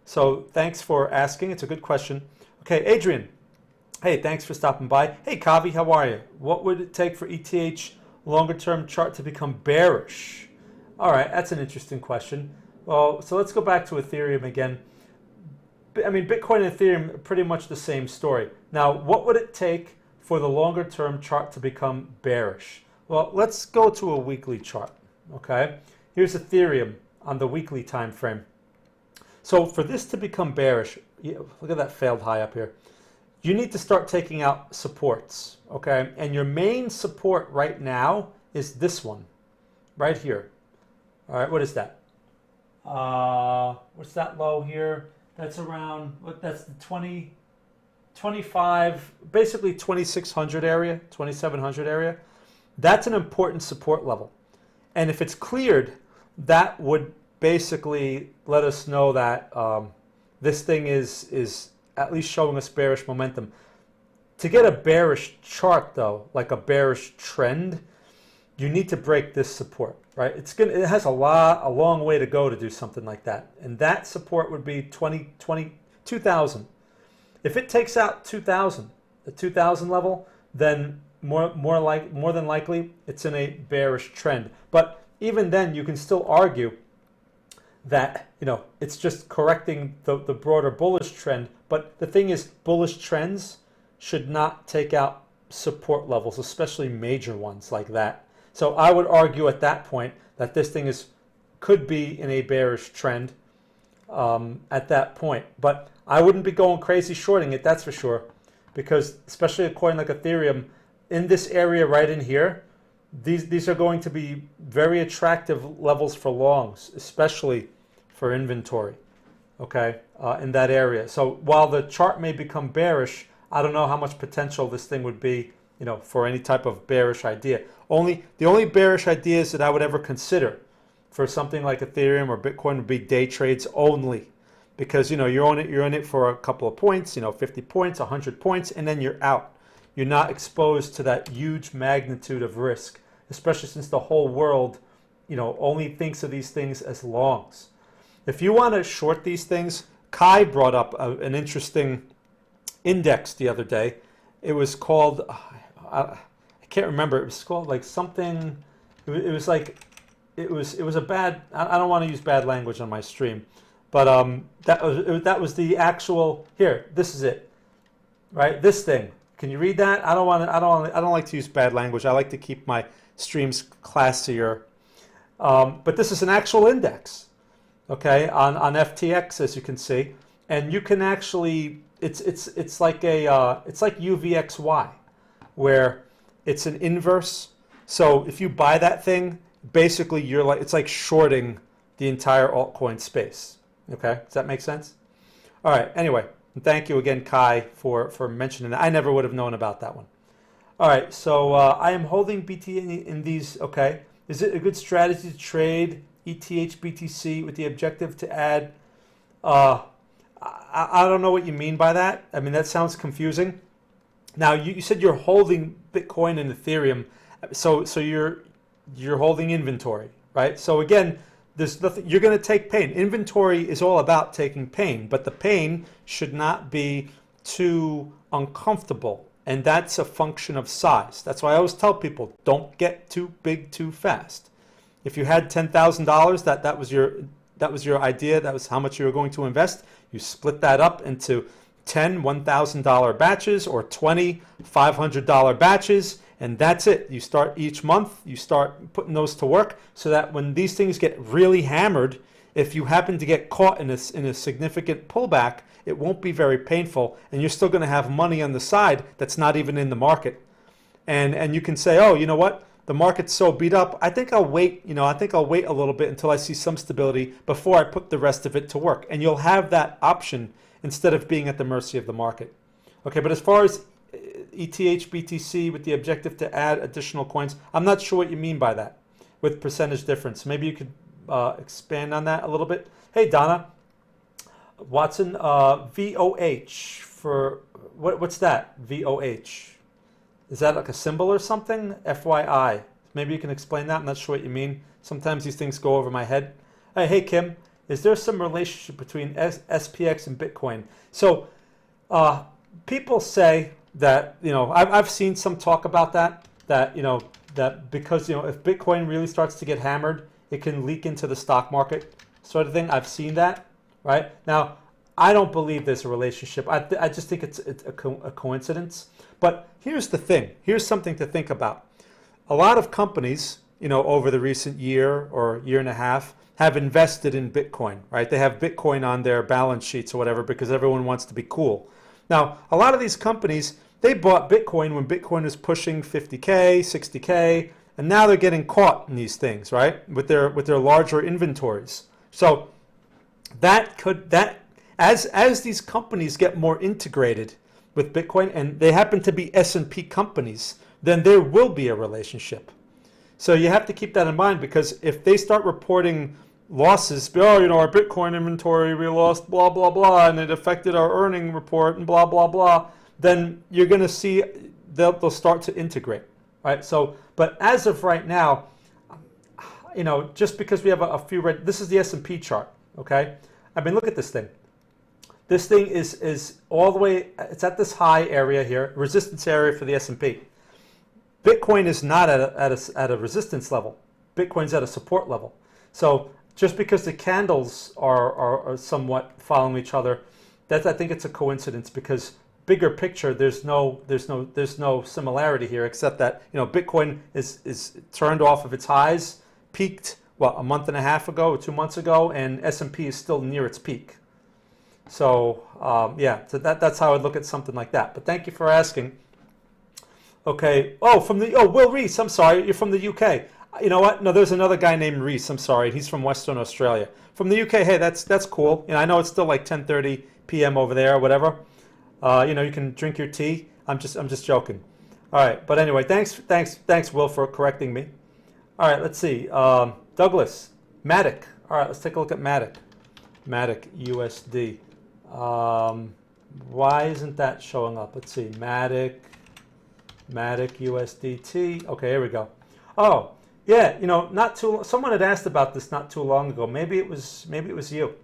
So thanks for asking. It's a good question. Okay, Adrian. Hey, thanks for stopping by. Hey, Kavi, how are you? What would it take for ETH longer-term chart to become bearish? All right, that's an interesting question. Well, so let's go back to Ethereum again. I mean, Bitcoin and Ethereum are pretty much the same story. Now, what would it take for the longer-term chart to become bearish? Well, let's go to a weekly chart, okay? Here's Ethereum on the weekly time frame. So for this to become bearish, look at that failed high up here. You need to start taking out supports, okay? And your main support right now is this one, right here. All right, what is that? What's that low here? That's around, that's the 25, basically 2600 area, 2700 area. That's an important support level. And if it's cleared, that would basically let us know that this thing is at least showing us bearish momentum. To get a bearish chart though, like a bearish trend, you need to break this support, right? It has a long way to go to do something like that. And that support would be 2,000. If it takes out 2,000, the 2,000 level, then more than likely it's in a bearish trend. But even then, you can still argue that, you know, it's just correcting the broader bullish trend. But the thing is, bullish trends should not take out support levels, especially major ones like that. So I would argue at that point that this thing could be in a bearish trend at that point. But I wouldn't be going crazy shorting it, that's for sure, because especially a coin like Ethereum, in this area right in here, these are going to be very attractive levels for longs, especially for inventory, okay, in that area. So while the chart may become bearish, I don't know how much potential this thing would be, you know, for any type of bearish idea. The only bearish ideas that I would ever consider for something like Ethereum or Bitcoin would be day trades only, because, you know, you're in it for a couple of points, you know, 50 points, 100 points, and then you're out. You're not exposed to that huge magnitude of risk, especially since the whole world, you know, only thinks of these things as longs. If you want to short these things, Kai brought up an interesting index the other day. It was called, I can't remember, it was called like something, it was a bad, I don't want to use bad language on my stream, but that was the actual, here, this is it, right? This thing. Can you read that? I don't like to use bad language. I like to keep my streams classier. But this is an actual index, okay, on FTX, as you can see, and you can actually, it's like UVXY, where it's an inverse. So if you buy that thing, basically it's like shorting the entire altcoin space. Okay, does that make sense? All right. Anyway. Thank you again, Kai, for mentioning that. I never would have known about that one. All right, so I am holding BT in these. Okay, is it a good strategy to trade ETH BTC with the objective to add? I don't know what you mean by that. I mean, that sounds confusing. Now, you said you're holding Bitcoin and Ethereum, so you're holding inventory, right? So again, there's nothing, you're going to take pain. Inventory is all about taking pain, but the pain should not be too uncomfortable. And that's a function of size. That's why I always tell people, don't get too big too fast. If you had $10,000, that was your idea, that was how much you were going to invest, you split that up into 10 $1,000 batches or 20 $500 batches, and that's it. You start each month, you start putting those to work so that when these things get really hammered, if you happen to get caught in a significant pullback, it won't be very painful, and you're still going to have money on the side that's not even in the market. And you can say, oh, you know what? The market's so beat up, I think I'll wait, I think I'll wait a little bit until I see some stability before I put the rest of it to work. And you'll have that option instead of being at the mercy of the market. Okay, but as far as ETH BTC with the objective to add additional coins, I'm not sure what you mean by that with percentage difference. Maybe you could expand on that a little bit. Hey, Donna Watson, VOH for, what's that, VOH? Is that like a symbol or something? FYI. Maybe you can explain that. I'm not sure what you mean. Sometimes these things go over my head. Hey, Kim, is there some relationship between SPX and Bitcoin? So people say that, I've seen some talk about that because, if Bitcoin really starts to get hammered, it can leak into the stock market sort of thing. I've seen that, right? Now, I don't believe there's a relationship. I just think it's a coincidence. But here's the thing. Here's something to think about. A lot of companies, over the recent year or year and a half have invested in Bitcoin, right? They have Bitcoin on their balance sheets or whatever because everyone wants to be cool. Now, a lot of these companies, they bought Bitcoin when Bitcoin was pushing 50K, 60K, and now they're getting caught in these things, right? With their larger inventories. So as these companies get more integrated with Bitcoin, and they happen to be S&P companies, then there will be a relationship. So you have to keep that in mind, because if they start reporting losses, oh, you know, our Bitcoin inventory, we lost blah, blah, blah, and it affected our earning report and blah, blah, blah, then you're going to see they'll start to integrate, right? So, but as of right now, you know, just because we have a few red, this is the S&P chart, okay? I mean, look at this thing. This thing is all the way, it's at this high area here, resistance area for the S&P. Bitcoin is not at a resistance level. Bitcoin's at a support level. So just because the candles are somewhat following each other, I think it's a coincidence, because bigger picture, there's no similarity here, except that, you know, Bitcoin is turned off of its highs, peaked what, a month and a half ago or 2 months ago, and S&P is still near its peak. So yeah, so that's how I'd look at something like that. But thank you for asking. Okay. Oh, Will Reese. I'm sorry, you're from the UK. You know what? No, there's another guy named Reese. I'm sorry, he's from Western Australia. From the UK. Hey, that's cool. You know, I know it's still like 10:30 p.m. over there or whatever. You know, you can drink your tea. I'm just joking. All right. But anyway, thanks, Will, for correcting me. All right. Let's see. Douglas, Matic. All right. Let's take a look at Matic. Matic USD. Why isn't that showing up? Let's see. Matic USDT. Okay, here we go. Oh, yeah. You know, someone had asked about this not too long ago. Maybe it was you.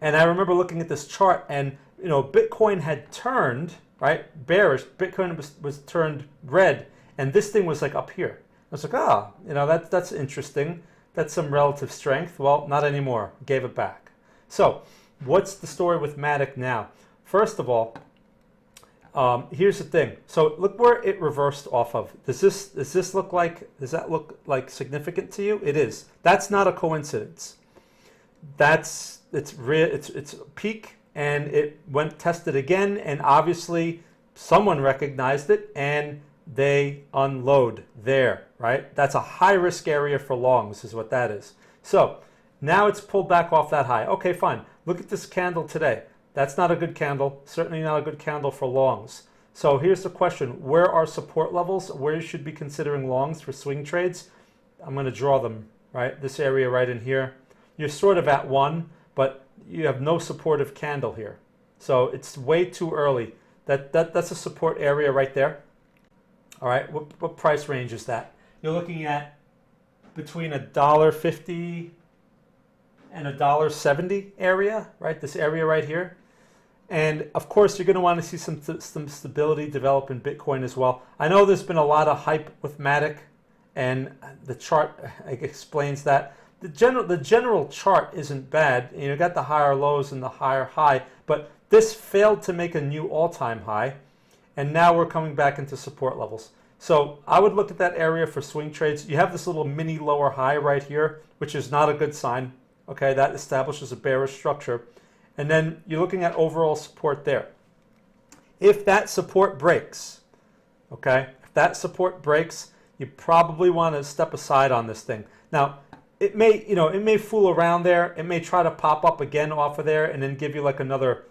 And I remember looking at this chart, and you know, Bitcoin had turned, right, bearish. Bitcoin was turned red, and this thing was like up here. I was like, you know, that's interesting. That's some relative strength. Well, not anymore. Gave it back. So, what's the story with Matic now? First of all, here's the thing. So look where it reversed off of. Does that look like significant to you? It is. That's not a coincidence. It's peak, and it went tested again, and obviously someone recognized it and they unload there, right? That's a high risk area for longs, is what that is. So now it's pulled back off that high. Okay, fine. Look at this candle today. That's not a good candle. Certainly not a good candle for longs. So here's the question. Where are support levels? Where you should be considering longs for swing trades? I'm going to draw them, right? This area right in here. You're sort of at one, but you have no supportive candle here. So it's way too early. That's a support area right there. All right, what price range is that? You're looking at between $1.50 and $1.70 area, right? This area right here. And of course, you're going to want to see some stability develop in Bitcoin as well. I know there's been a lot of hype with Matic, and the chart explains that. The general chart isn't bad. You got the higher lows and the higher high, but this failed to make a new all-time high, and now we're coming back into support levels. So I would look at that area for swing trades. You have this little mini lower high right here, which is not a good sign. Okay, that establishes a bearish structure. And then you're looking at overall support there. If that support breaks, okay, if that support breaks, you probably want to step aside on this thing. Now, it may fool around there. It may try to pop up again off of there and then give you like another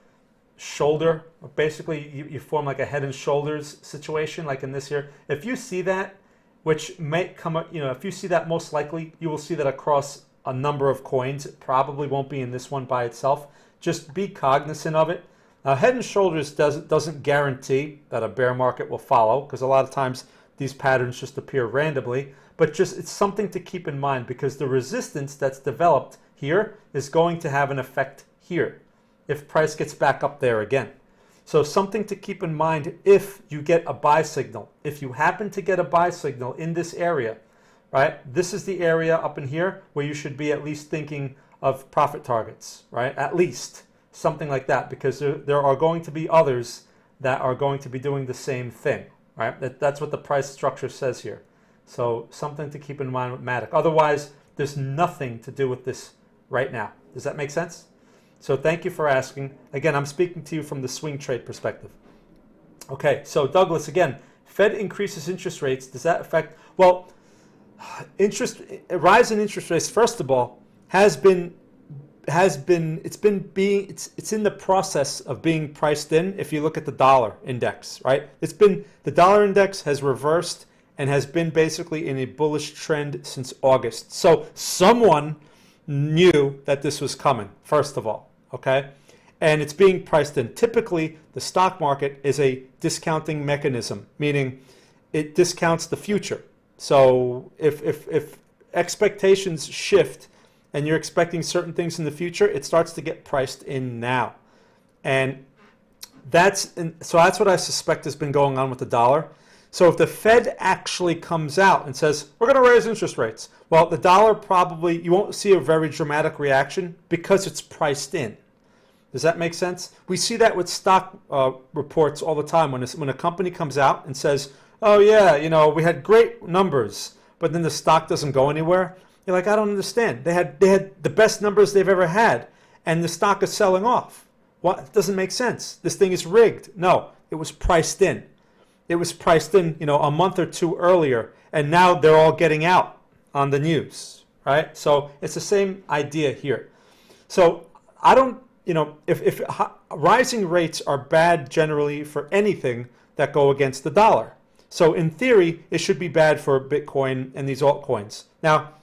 shoulder. Basically, you form like a head and shoulders situation, like in this here. If you see that, which may come up, if you see that, most likely you will see that across a number of coins. It probably won't be in this one by itself. Just be cognizant of it. Now, head and shoulders doesn't guarantee that a bear market will follow, because a lot of times these patterns just appear randomly. But it's something to keep in mind, because the resistance that's developed here is going to have an effect here if price gets back up there again. So something to keep in mind if you get a buy signal. If you happen to get a buy signal in this area, right? This is the area up in here where you should be at least thinking of profit targets, right? At least something like that, because there are going to be others that are going to be doing the same thing, right? That's what the price structure says here. So something to keep in mind with Matic. Otherwise, there's nothing to do with this right now. Does that make sense? So thank you for asking. Again, I'm speaking to you from the swing trade perspective. Okay, so Douglas, again, Fed increases interest rates. Does that affect? Well, rise in interest rates, first of all, has been it's in the process of being priced in. If you look at the dollar index, right? The dollar index has reversed and has been basically in a bullish trend since August. So someone knew that this was coming, first of all, okay? And it's being priced in. Typically, the stock market is a discounting mechanism, meaning it discounts the future. So if expectations shift and you're expecting certain things in the future, it starts to get priced in now. And that's what I suspect has been going on with the dollar. So if the Fed actually comes out and says, we're going to raise interest rates, well, the dollar probably, you won't see a very dramatic reaction because it's priced in. Does that make sense? We see that with stock reports all the time. When a company comes out and says, oh yeah, we had great numbers, but then the stock doesn't go anywhere, you're like, I don't understand. They had the best numbers they've ever had, and the stock is selling off. What? It doesn't make sense. This thing is rigged. No, it was priced in. It was priced in, a month or two earlier, and now they're all getting out on the news, right? So it's the same idea here. So I don't, if rising rates are bad generally for anything that go against the dollar. So in theory, it should be bad for Bitcoin and these altcoins. Now,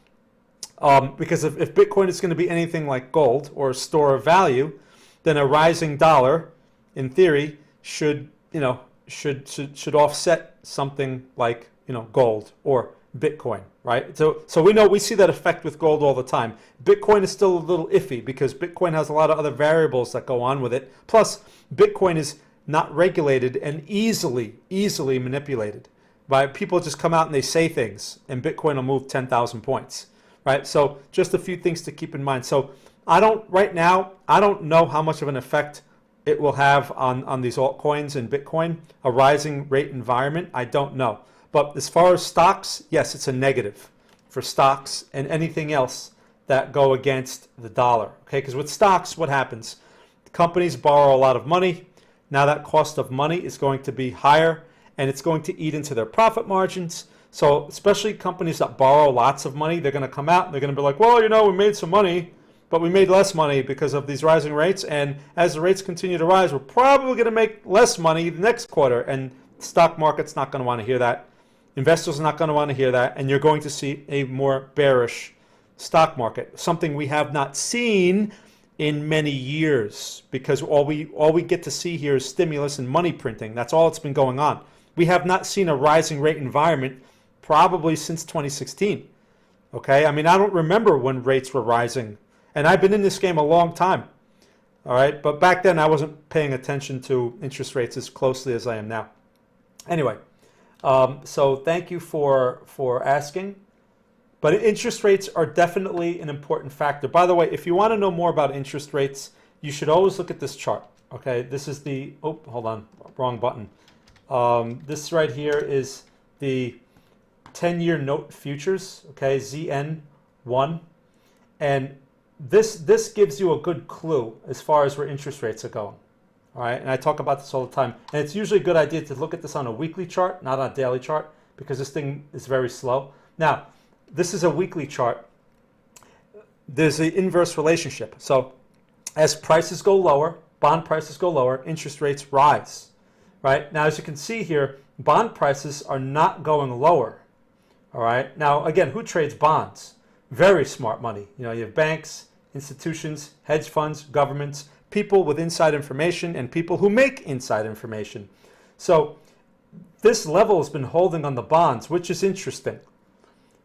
because if Bitcoin is going to be anything like gold or a store of value, then a rising dollar, in theory, should offset something like gold or Bitcoin, right? So we see that effect with gold all the time. Bitcoin is still a little iffy because Bitcoin has a lot of other variables that go on with it. Plus, Bitcoin is not regulated and easily manipulated. Right? People just come out and they say things, and Bitcoin will move 10,000 points, right? So just a few things to keep in mind. So right now, I don't know how much of an effect it will have on these altcoins and Bitcoin, a rising rate environment. I don't know. But as far as stocks, yes, it's a negative for stocks and anything else that go against the dollar. Okay, because with stocks, what happens? Companies borrow a lot of money. Now that cost of money is going to be higher, and it's going to eat into their profit margins. So especially companies that borrow lots of money, they're going to come out and they're going to be like, well, we made some money, but we made less money because of these rising rates. And as the rates continue to rise, we're probably going to make less money the next quarter. And the stock market's not going to want to hear that. Investors are not going to want to hear that. And you're going to see a more bearish stock market, something we have not seen in many years, because all we get to see here is stimulus and money printing. That's all that's been going on. We have not seen a rising rate environment probably since 2016. Okay, I mean, I don't remember when rates were rising, and I've been in this game a long time. All right, but back then I wasn't paying attention to interest rates as closely as I am now. Anyway, so thank you for asking. But interest rates are definitely an important factor. By the way, if you want to know more about interest rates, you should always look at this chart. Okay, this is the, oh, hold on, wrong button. This right here is the 10-year note futures, okay, ZN1. And this gives you a good clue as far as where interest rates are going. All right, and I talk about this all the time. And it's usually a good idea to look at this on a weekly chart, not on a daily chart, because this thing is very slow. Now, this is a weekly chart. There's an inverse relationship. So as prices go lower, bond prices go lower, interest rates rise, right? Now, as you can see here, bond prices are not going lower, all right? Now, again, who trades bonds? Very smart money. You have banks, institutions, hedge funds, governments, people with inside information, and people who make inside information. So this level has been holding on the bonds, which is interesting.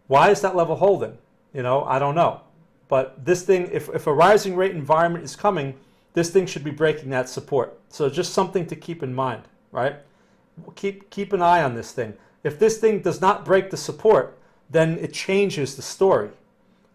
Why is that level holding? I don't know. But this thing, if a rising rate environment is coming, this thing should be breaking that support. So just something to keep in mind, right? Keep an eye on this thing. If this thing does not break the support, then it changes the story.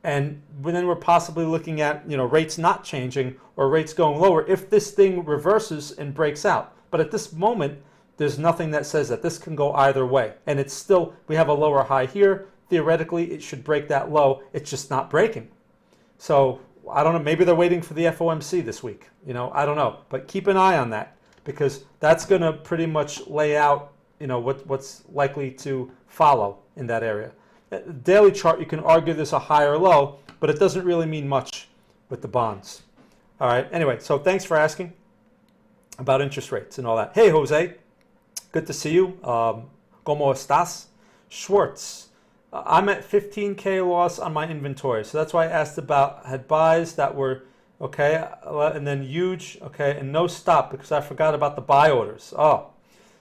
And then we're possibly looking at, rates not changing or rates going lower if this thing reverses and breaks out. But at this moment, there's nothing that says that. This can go either way. And it's still, we have a lower high here. Theoretically, it should break that low. It's just not breaking. So I don't know. Maybe they're waiting for the FOMC this week. I don't know. But keep an eye on that, because that's going to pretty much lay out, what's likely to follow in that area. Daily chart, you can argue there's a high or low, but it doesn't really mean much with the bonds. All right. Anyway, so thanks for asking about interest rates and all that. Hey, Jose. Good to see you. ¿Cómo estás? Schwartz. I'm at 15K loss on my inventory. So that's why I asked about, had buys that were, okay, and then huge, okay, and no stop because I forgot about the buy orders. Oh,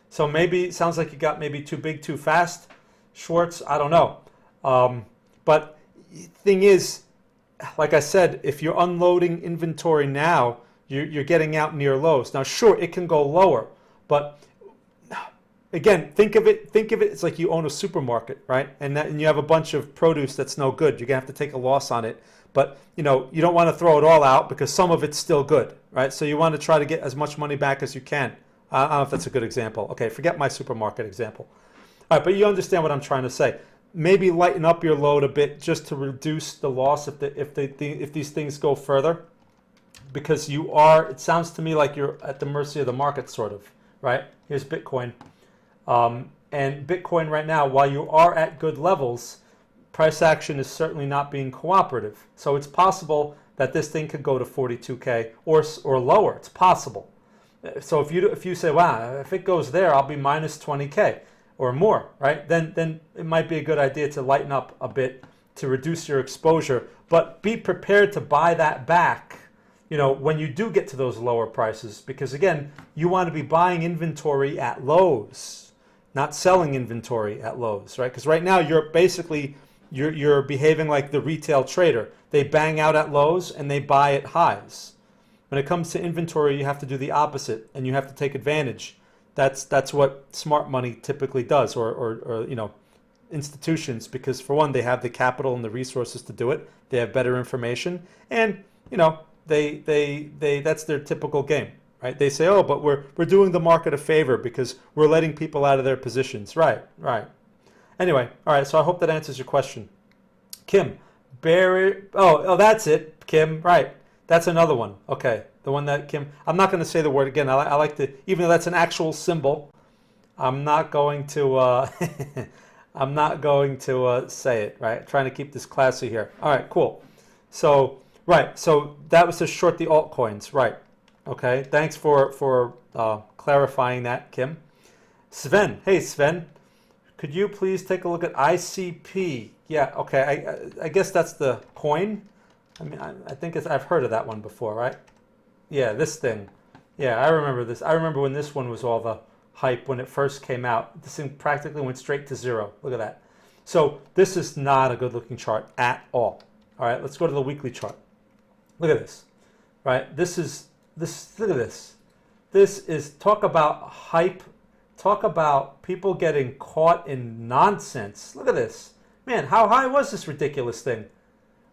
so maybe, sounds like you got maybe too big too fast. Schwartz, I don't know. But thing is, like I said, if you're unloading inventory now, you're getting out near lows. Now, sure, it can go lower, but again, think of it. It's like you own a supermarket, right? And you have a bunch of produce that's no good. You're gonna have to take a loss on it, but you don't want to throw it all out because some of it's still good, right? So you want to try to get as much money back as you can. I don't know if that's a good example. Okay, forget my supermarket example. All right, but you understand what I'm trying to say. Maybe lighten up your load a bit just to reduce the loss if these things go further, because you are. It sounds to me like you're at the mercy of the market, sort of, right? Here's Bitcoin. And Bitcoin right now, while you are at good levels, price action is certainly not being cooperative. So it's possible that this thing could go to 42K or lower. It's possible. So if you say, wow, if it goes there, I'll be minus 20K or more, right? Then it might be a good idea to lighten up a bit to reduce your exposure, but be prepared to buy that back, when you do get to those lower prices, because again, you want to be buying inventory at lows, not selling inventory at lows, right? Because right now you're basically you're behaving like the retail trader. They bang out at lows and they buy at highs. When it comes to inventory, you have to do the opposite, and you have to take advantage. That's what smart money typically does, or institutions, because for one, they have the capital and the resources to do it. They have better information, and they that's their typical game, right? They say, oh, but we're doing the market a favor because we're letting people out of their positions. Right. Anyway, all right, so I hope that answers your question. Kim, oh, that's it, Kim, right. That's another one. Okay, the one that Kim, I'm not going to say the word again. I like to, even though that's an actual symbol, I'm not going to, I'm not going to say it, right? Trying to keep this classy here. All right, cool. So, right, so that was to short the altcoins, right? Okay, thanks for clarifying that, Kim. Sven, hey Sven, could you please take a look at ICP? Yeah, okay, I guess that's the coin. I mean, I think I've heard of that one before, right? Yeah, this thing. Yeah, I remember this. I remember when this one was all the hype when it first came out. This thing practically went straight to zero. Look at that. So this is not a good looking chart at all. All right, let's go to the weekly chart. Look at this, right? Look at this. This is, talk about hype. Talk about people getting caught in nonsense. Look at this. Man, how high was this ridiculous thing?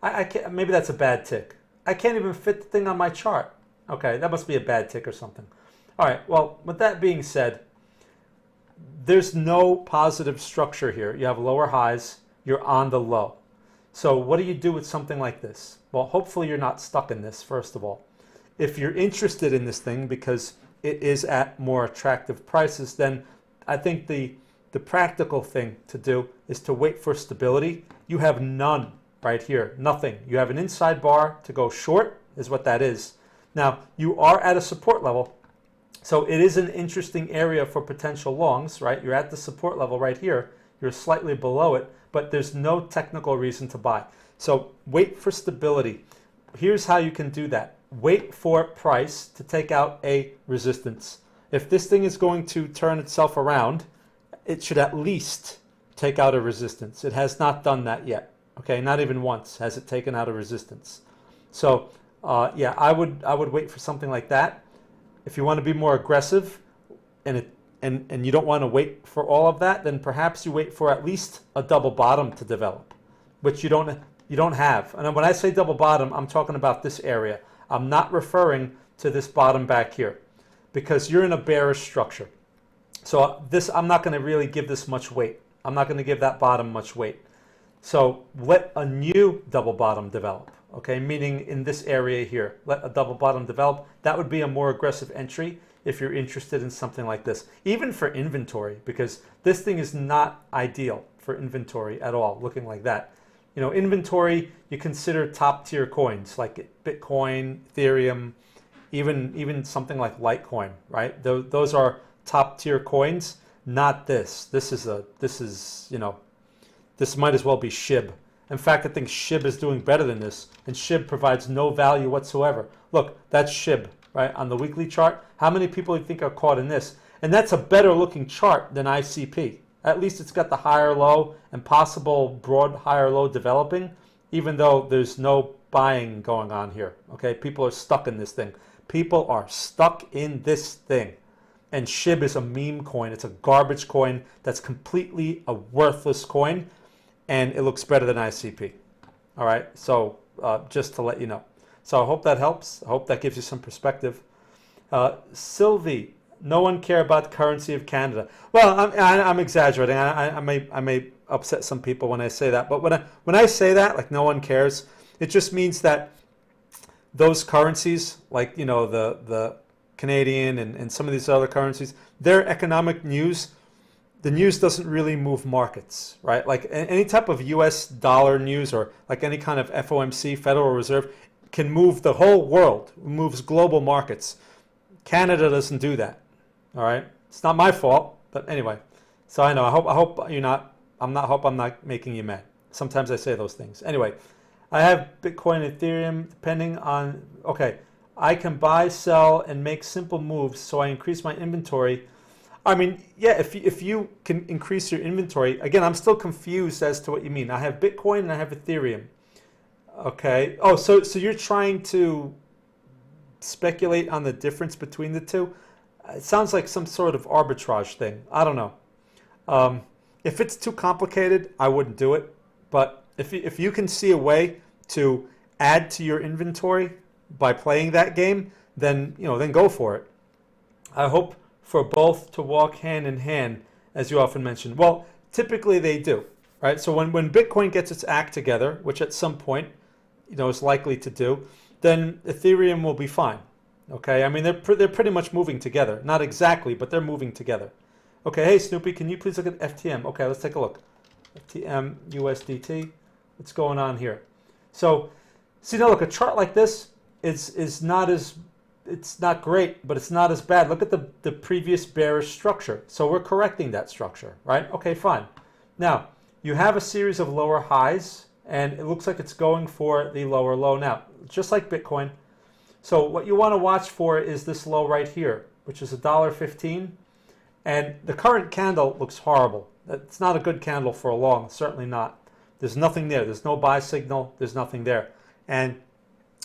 I can't, maybe that's a bad tick. I can't even fit the thing on my chart. Okay, that must be a bad tick or something. All right, well, with that being said, there's no positive structure here. You have lower highs, you're on the low. So what do you do with something like this? Well, hopefully you're not stuck in this, first of all. If you're interested in this thing because it is at more attractive prices, then I think the practical thing to do is to wait for stability. You have none. Right here, nothing. You have an inside bar to go short, is what that is. Now, you are at a support level, so it is an interesting area for potential longs, right? You're at the support level right here. You're slightly below it, but there's no technical reason to buy. So wait for stability. Here's how you can do that. Wait for price to take out a resistance. If this thing is going to turn itself around, it should at least take out a resistance. It has not done that yet. Okay, not even once has it taken out a resistance. So yeah, I would wait for something like that. If you want to be more aggressive and you don't want to wait for all of that, then perhaps you wait for at least a double bottom to develop, which you don't have. And when I say double bottom, I'm talking about this area. I'm not referring to this bottom back here, because you're in a bearish structure. So this, I'm not going to really give this much weight. I'm not going to give that bottom much weight. So let a new double bottom develop, okay? Meaning in this area here, let a double bottom develop. That would be a more aggressive entry if you're interested in something like this, even for inventory, because this thing is not ideal for inventory at all, looking like that. inventory, you consider top tier coins like Bitcoin, Ethereum, even something like Litecoin, right? Those are top tier coins, not this. This might as well be SHIB. In fact, I think SHIB is doing better than this, and SHIB provides no value whatsoever. Look, that's SHIB, right? On the weekly chart, how many people do you think are caught in this? And that's a better looking chart than ICP. At least it's got the higher low and possible broad higher low developing, even though there's no buying going on here. Okay, people are stuck in this thing. People are stuck in this thing. And SHIB is a meme coin. It's a garbage coin that's completely a worthless coin, and it looks better than ICP. All right, so just to let you know. So I hope that helps. I hope that gives you some perspective. Sylvie, no one care about currency of Canada. Well, I'm exaggerating. I may upset some people when I say that, but when I say that, like no one cares, it just means that those currencies, like the Canadian and some of these other currencies, their economic news, the news doesn't really move markets, right? Like any type of US dollar news or like any kind of FOMC, Federal Reserve, can move the whole world, moves global markets. Canada doesn't do that. All right, it's not my fault, but anyway. So I know. I hope you're not. I'm not making you mad. Sometimes I say those things. Anyway, I have Bitcoin and Ethereum. Depending on I can buy, sell, and make simple moves. So I increase my inventory. I mean, yeah. If you can increase your inventory, again, I'm still confused as to what you mean. I have Bitcoin and I have Ethereum. Okay. Oh, so you're trying to speculate on the difference between the two? It sounds like some sort of arbitrage thing. I don't know. If it's too complicated, I wouldn't do it. But if you can see a way to add to your inventory by playing that game, then then go for it. I hope for both to walk hand in hand, as you often mention. Well, typically they do, right? So when Bitcoin gets its act together, which at some point is likely to do, then Ethereum will be fine. Okay, I mean they're pretty much moving together. Not exactly, but they're moving together. Okay, hey Snoopy, can you please look at FTM? Okay, let's take a look. FTM USDT. What's going on here? So, see now, look, a chart like this is not it's not great, but it's not as bad. Look at the previous bearish structure. So we're correcting that structure, right? Okay, fine. Now you have a series of lower highs, and it looks like it's going for the lower low now, just like Bitcoin. So what you want to watch for is this low right here, which is $1.15. And the current candle looks horrible. It's not a good candle for a long, certainly not. There's nothing there. There's no buy signal. There's nothing there. And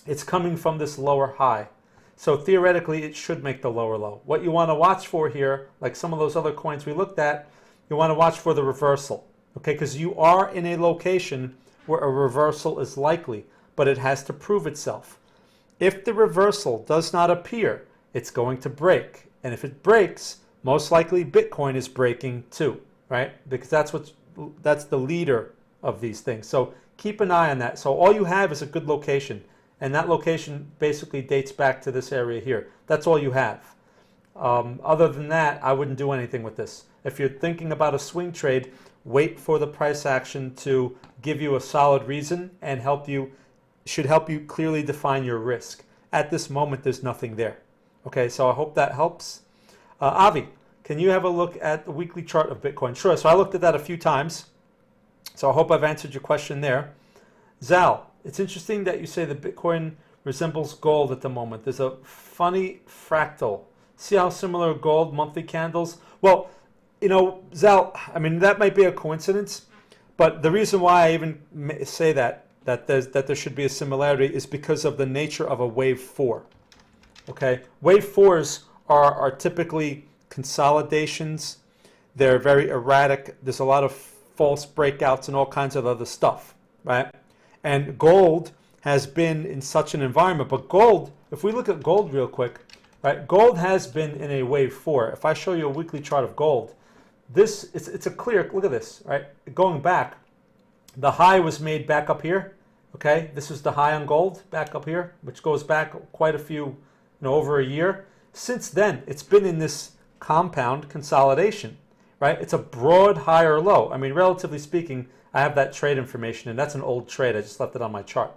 it's coming from this lower high. So theoretically, it should make the lower low. What you want to watch for here, like some of those other coins we looked at, you want to watch for the reversal. Okay, because you are in a location where a reversal is likely, but it has to prove itself. If the reversal does not appear, it's going to break. And if it breaks, most likely Bitcoin is breaking too, right? Because that's the leader of these things. So keep an eye on that. So all you have is a good location. And that location basically dates back to this area here. That's all you have. Other than that, I wouldn't do anything with this. If you're thinking about a swing trade, wait for the price action to give you a solid reason and should help you clearly define your risk. At this moment, there's nothing there. Okay, so I hope that helps. Aave, can you have a look at the weekly chart of Bitcoin? Sure, so I looked at that a few times. So I hope I've answered your question there. Zal, it's interesting that you say that Bitcoin resembles gold at the moment. There's a funny fractal. See how similar gold monthly candles? Well, Zal, I mean, that might be a coincidence, but the reason why I even say that there should be a similarity is because of the nature of a wave 4. Okay, wave 4s are typically consolidations. They're very erratic. There's a lot of false breakouts and all kinds of other stuff, right? And gold has been in such an environment. But gold, if we look at gold real quick, right? Gold has been in a wave 4. If I show you a weekly chart of gold, it's a clear, look at this, right? Going back, the high was made back up here. Okay, this is the high on gold back up here, which goes back quite a few, over a year. Since then, it's been in this compound consolidation, right? It's a broad higher low. I mean, relatively speaking, I have that trade information, and that's an old trade. I just left it on my chart.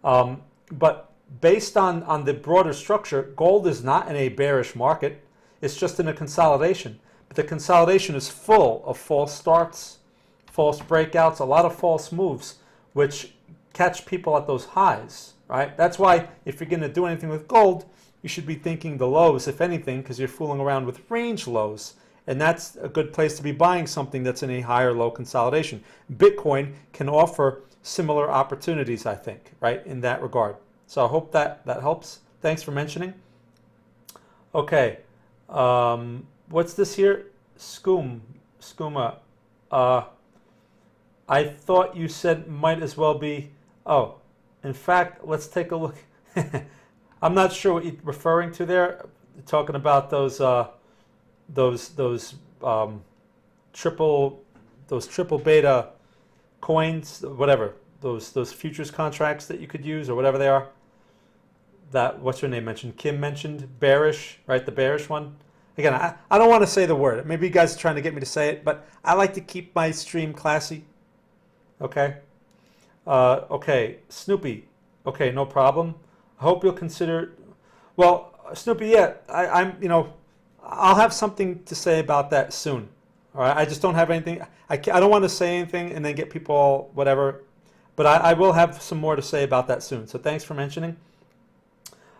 But based on the broader structure, gold is not in a bearish market. It's just in a consolidation. But the consolidation is full of false starts, false breakouts, a lot of false moves, which catch people at those highs, right? That's why if you're going to do anything with gold, you should be thinking the lows, if anything, because you're fooling around with range lows. And that's a good place to be buying something that's in a higher low consolidation. Bitcoin can offer similar opportunities, I think, right, in that regard. So I hope that helps. Thanks for mentioning. Okay. What's this here? Skooma. I thought you said might as well be. Oh, in fact, let's take a look. I'm not sure what you're referring to there. You're talking about those triple beta coins, whatever, those futures contracts that you could use or whatever they are. That, what's her name mentioned? Kim mentioned Bearish, right? The Bearish one. Again, I don't want to say the word. Maybe you guys are trying to get me to say it, but I like to keep my stream classy. Okay. Okay, Snoopy. Okay, no problem. I hope you'll consider. Well, Snoopy, yeah, I'll have something to say about that soon. All right, I just don't have anything. I don't want to say anything and then get people all whatever, but I will have some more to say about that soon. So thanks for mentioning.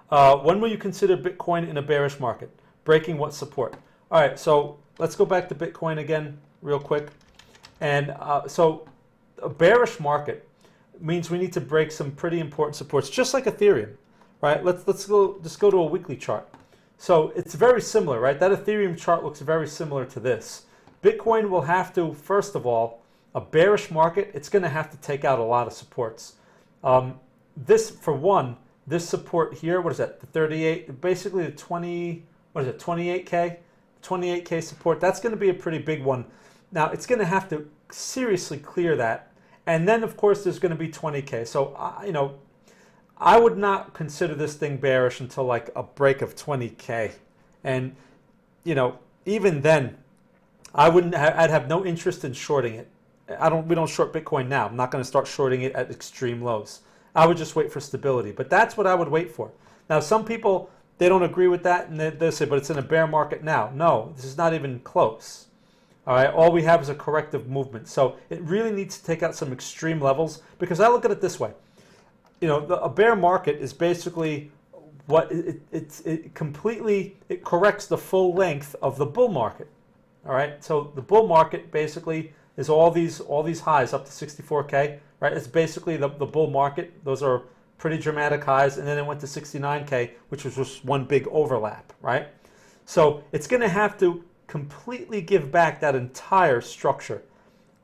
When will you consider Bitcoin in a bearish market? Breaking what support? All right, so let's go back to Bitcoin again real quick. And so a bearish market means we need to break some pretty important supports, just like Ethereum, right? Let's just go to a weekly chart. So it's very similar, right? That Ethereum chart looks very similar to this. Bitcoin will have to, first of all, a bearish market, it's going to have to take out a lot of supports. This, for one, this support here, what is that? The 38, basically the 20, what is it? 28K? 28K support. That's going to be a pretty big one. Now, it's going to have to seriously clear that. And then, of course, there's going to be 20K. So, I would not consider this thing bearish until like a break of 20K. And, even then, I'd have no interest in shorting it. We don't short Bitcoin now. I'm not going to start shorting it at extreme lows. I would just wait for stability. But that's what I would wait for. Now, some people, they don't agree with that, and they say, but it's in a bear market now. No, this is not even close. All right, all we have is a corrective movement. So it really needs to take out some extreme levels, because I look at it this way. A bear market is basically what it completely corrects the full length of the bull market. All right, so the bull market basically is all these highs up to 64K, right? It's basically the bull market. Those are pretty dramatic highs, and then it went to 69K, which was just one big overlap, right? So it's going to have to completely give back that entire structure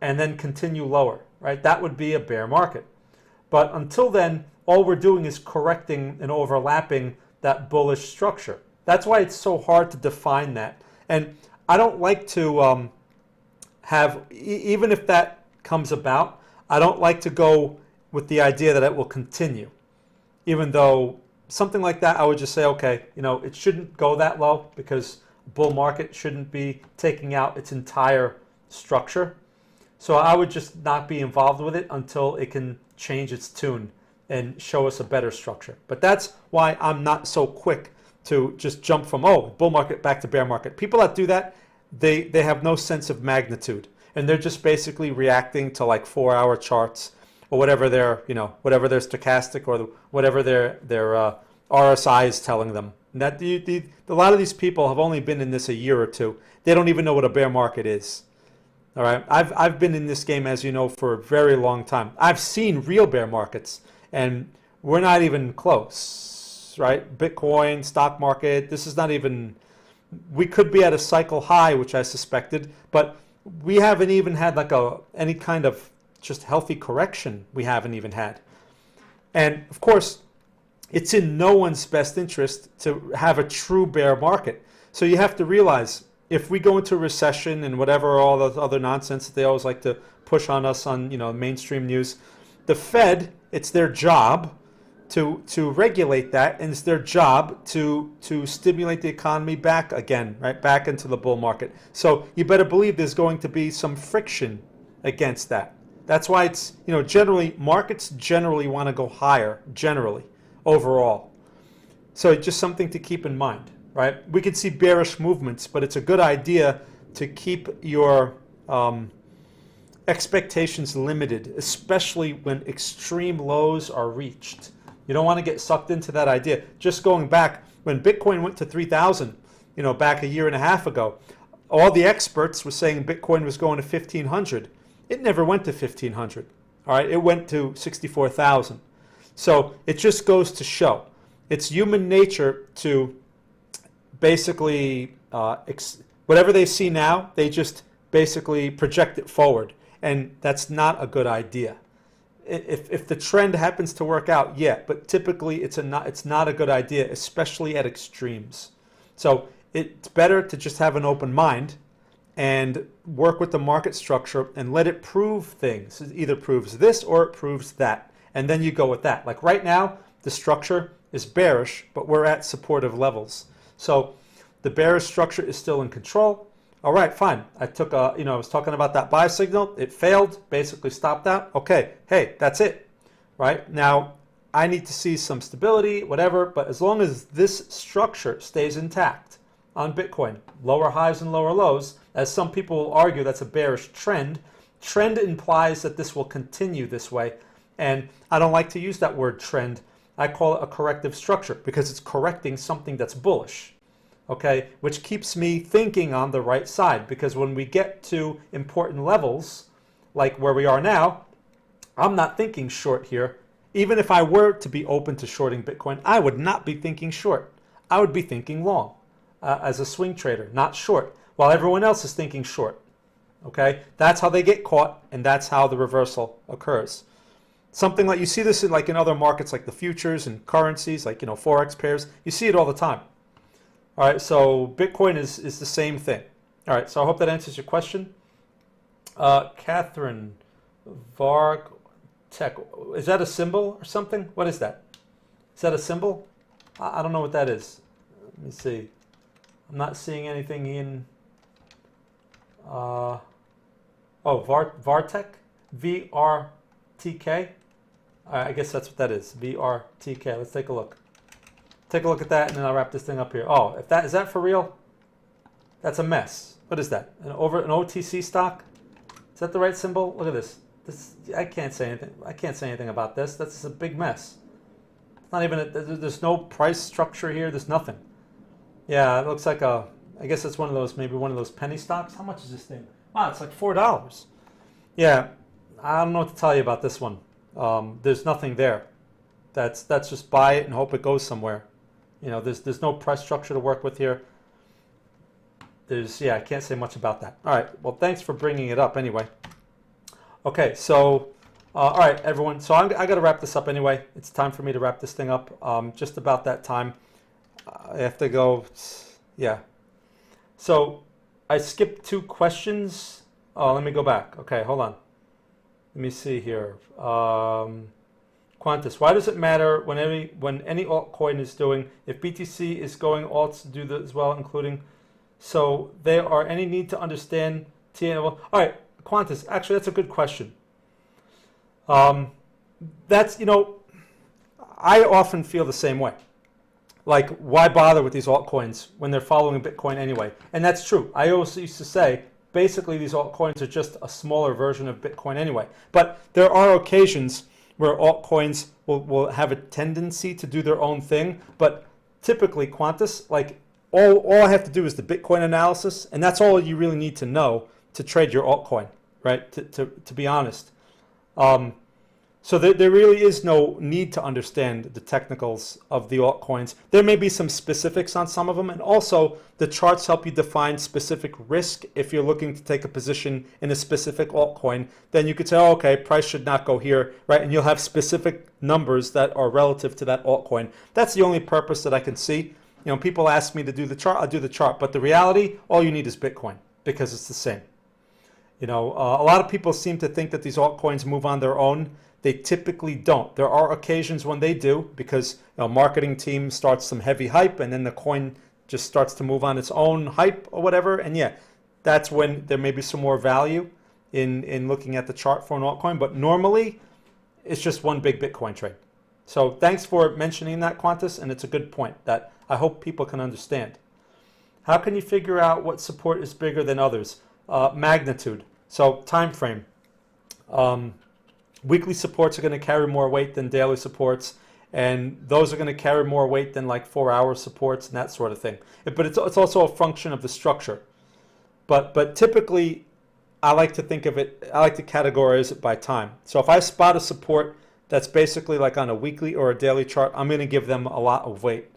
and then continue lower, right? That would be a bear market. But until then, all we're doing is correcting and overlapping that bullish structure. That's why it's so hard to define that. And I don't like to even if that comes about, I don't like to go with the idea that it will continue. Even though something like that, I would just say, okay, it shouldn't go that low, because bull market shouldn't be taking out its entire structure. So I would just not be involved with it until it can change its tune and show us a better structure. But that's why I'm not so quick to just jump from, bull market back to bear market. People that do that, they have no sense of magnitude, and they're just basically reacting to like 4-hour charts or whatever their stochastic or whatever their RSI is telling them. And that a lot of these people have only been in this a year or two. They don't even know what a bear market is. All right, I've been in this game, as you know, for a very long time. I've seen real bear markets, and we're not even close, right? Bitcoin, stock market, this is not even. We could be at a cycle high, which I suspected, but we haven't even had like any kind of just healthy correction. We haven't even had. And of course, it's in no one's best interest to have a true bear market. So you have to realize, if we go into a recession and whatever, all the other nonsense that they always like to push on us on mainstream news, the Fed, it's their job to regulate that, and it's their job to stimulate the economy back again, right, back into the bull market. So you better believe there's going to be some friction against that. That's why it's, generally, markets generally want to go higher, generally, overall. So just something to keep in mind, right? We could see bearish movements, but it's a good idea to keep your expectations limited, especially when extreme lows are reached. You don't want to get sucked into that idea. Just going back, when Bitcoin went to 3,000, back a year and a half ago, all the experts were saying Bitcoin was going to 1,500. It never went to 1,500. All right, it went to 64,000. So it just goes to show it's human nature to basically whatever they see now, they just basically project it forward, and that's not a good idea. If the trend happens to work out, yeah, but typically it's not a good idea, especially at extremes. So it's better to just have an open mind and work with the market structure and let it prove things. It either proves this or it proves that, and then you go with that. Like right now, the structure is bearish, but we're at supportive levels. So the bearish structure is still in control. All right, fine. I took I was talking about that buy signal. It failed, basically stopped out. Okay, hey, that's it, right? Now, I need to see some stability, whatever, but as long as this structure stays intact on Bitcoin, lower highs and lower lows, as some people will argue that's a bearish trend. Trend implies that this will continue this way, and I don't like to use that word trend. I call it a corrective structure because it's correcting something that's bullish. Okay, which keeps me thinking on the right side, because when we get to important levels, like where we are now, I'm not thinking short here. Even if I were to be open to shorting Bitcoin, I would not be thinking short. I would be thinking long as a swing trader, not short, while everyone else is thinking short. Okay, that's how they get caught, and that's how the reversal occurs. Something like you see this in other markets like the futures and currencies, like Forex pairs. You see it all the time. All right, so Bitcoin is the same thing. All right, so I hope that answers your question. Catherine Varg Tech, is that a symbol or something? What is that? Is that a symbol? I don't know what that is. Let me see. I'm not seeing anything in. Vartech, VRTK. I guess that's what that is. VRTK. Let's take a look. Take a look at that, and then I'll wrap this thing up here. Oh, is that for real? That's a mess. What is that? An OTC stock? Is that the right symbol? Look at this. I can't say anything. I can't say anything about this. That's a big mess. It's not even. There's no price structure here. There's nothing. Yeah, it looks like I guess it's maybe one of those penny stocks. How much is this thing? Wow, it's like $4. Yeah, I don't know what to tell you about this one. There's nothing there. That's just buy it and hope it goes somewhere. There's no price structure to work with here. I can't say much about that. All right, well, thanks for bringing it up anyway. Okay, so, all right, everyone. So I got to wrap this up anyway. It's time for me to wrap this thing up. Just about that time. I have to go, yeah. So I skipped 2 questions. Oh, let me go back. Okay, hold on. Let me see here. Qantas, why does it matter when any altcoin is doing, if BTC is going, alts do that as well, including, so there are any need to understand TNL? All right, Qantas, actually that's a good question. That's, I often feel the same way. Like, why bother with these altcoins when they're following Bitcoin anyway? And that's true. I always used to say, basically these altcoins are just a smaller version of Bitcoin anyway. But there are occasions where altcoins will have a tendency to do their own thing. But typically, Qantas, like all I have to do is the Bitcoin analysis, and that's all you really need to know to trade your altcoin, right? To be honest. So there really is no need to understand the technicals of the altcoins. There may be some specifics on some of them, and also the charts help you define specific risk. If you're looking to take a position in a specific altcoin, then you could say, oh, okay, price should not go here, right? And you'll have specific numbers that are relative to that altcoin. That's the only purpose that I can see. People ask me to do the chart, I'll do the chart. But the reality, all you need is Bitcoin because it's the same. A lot of people seem to think that these altcoins move on their own. They typically don't. There are occasions when they do because a marketing team starts some heavy hype and then the coin just starts to move on its own hype or whatever. And yeah, that's when there may be some more value. in looking at the chart for an altcoin, but normally it's just one big Bitcoin trade. So thanks for mentioning that, Qantas, and it's a good point that I hope people can understand. How can you figure out what support is bigger than others? Magnitude. So time frame. Weekly supports are going to carry more weight than daily supports, and those are going to carry more weight than like 4-hour supports and that sort of thing. But it's also a function of the structure. But typically, I like to think of it, I like to categorize it by time. So if I spot a support that's basically like on a weekly or a daily chart, I'm going to give them a lot of weight.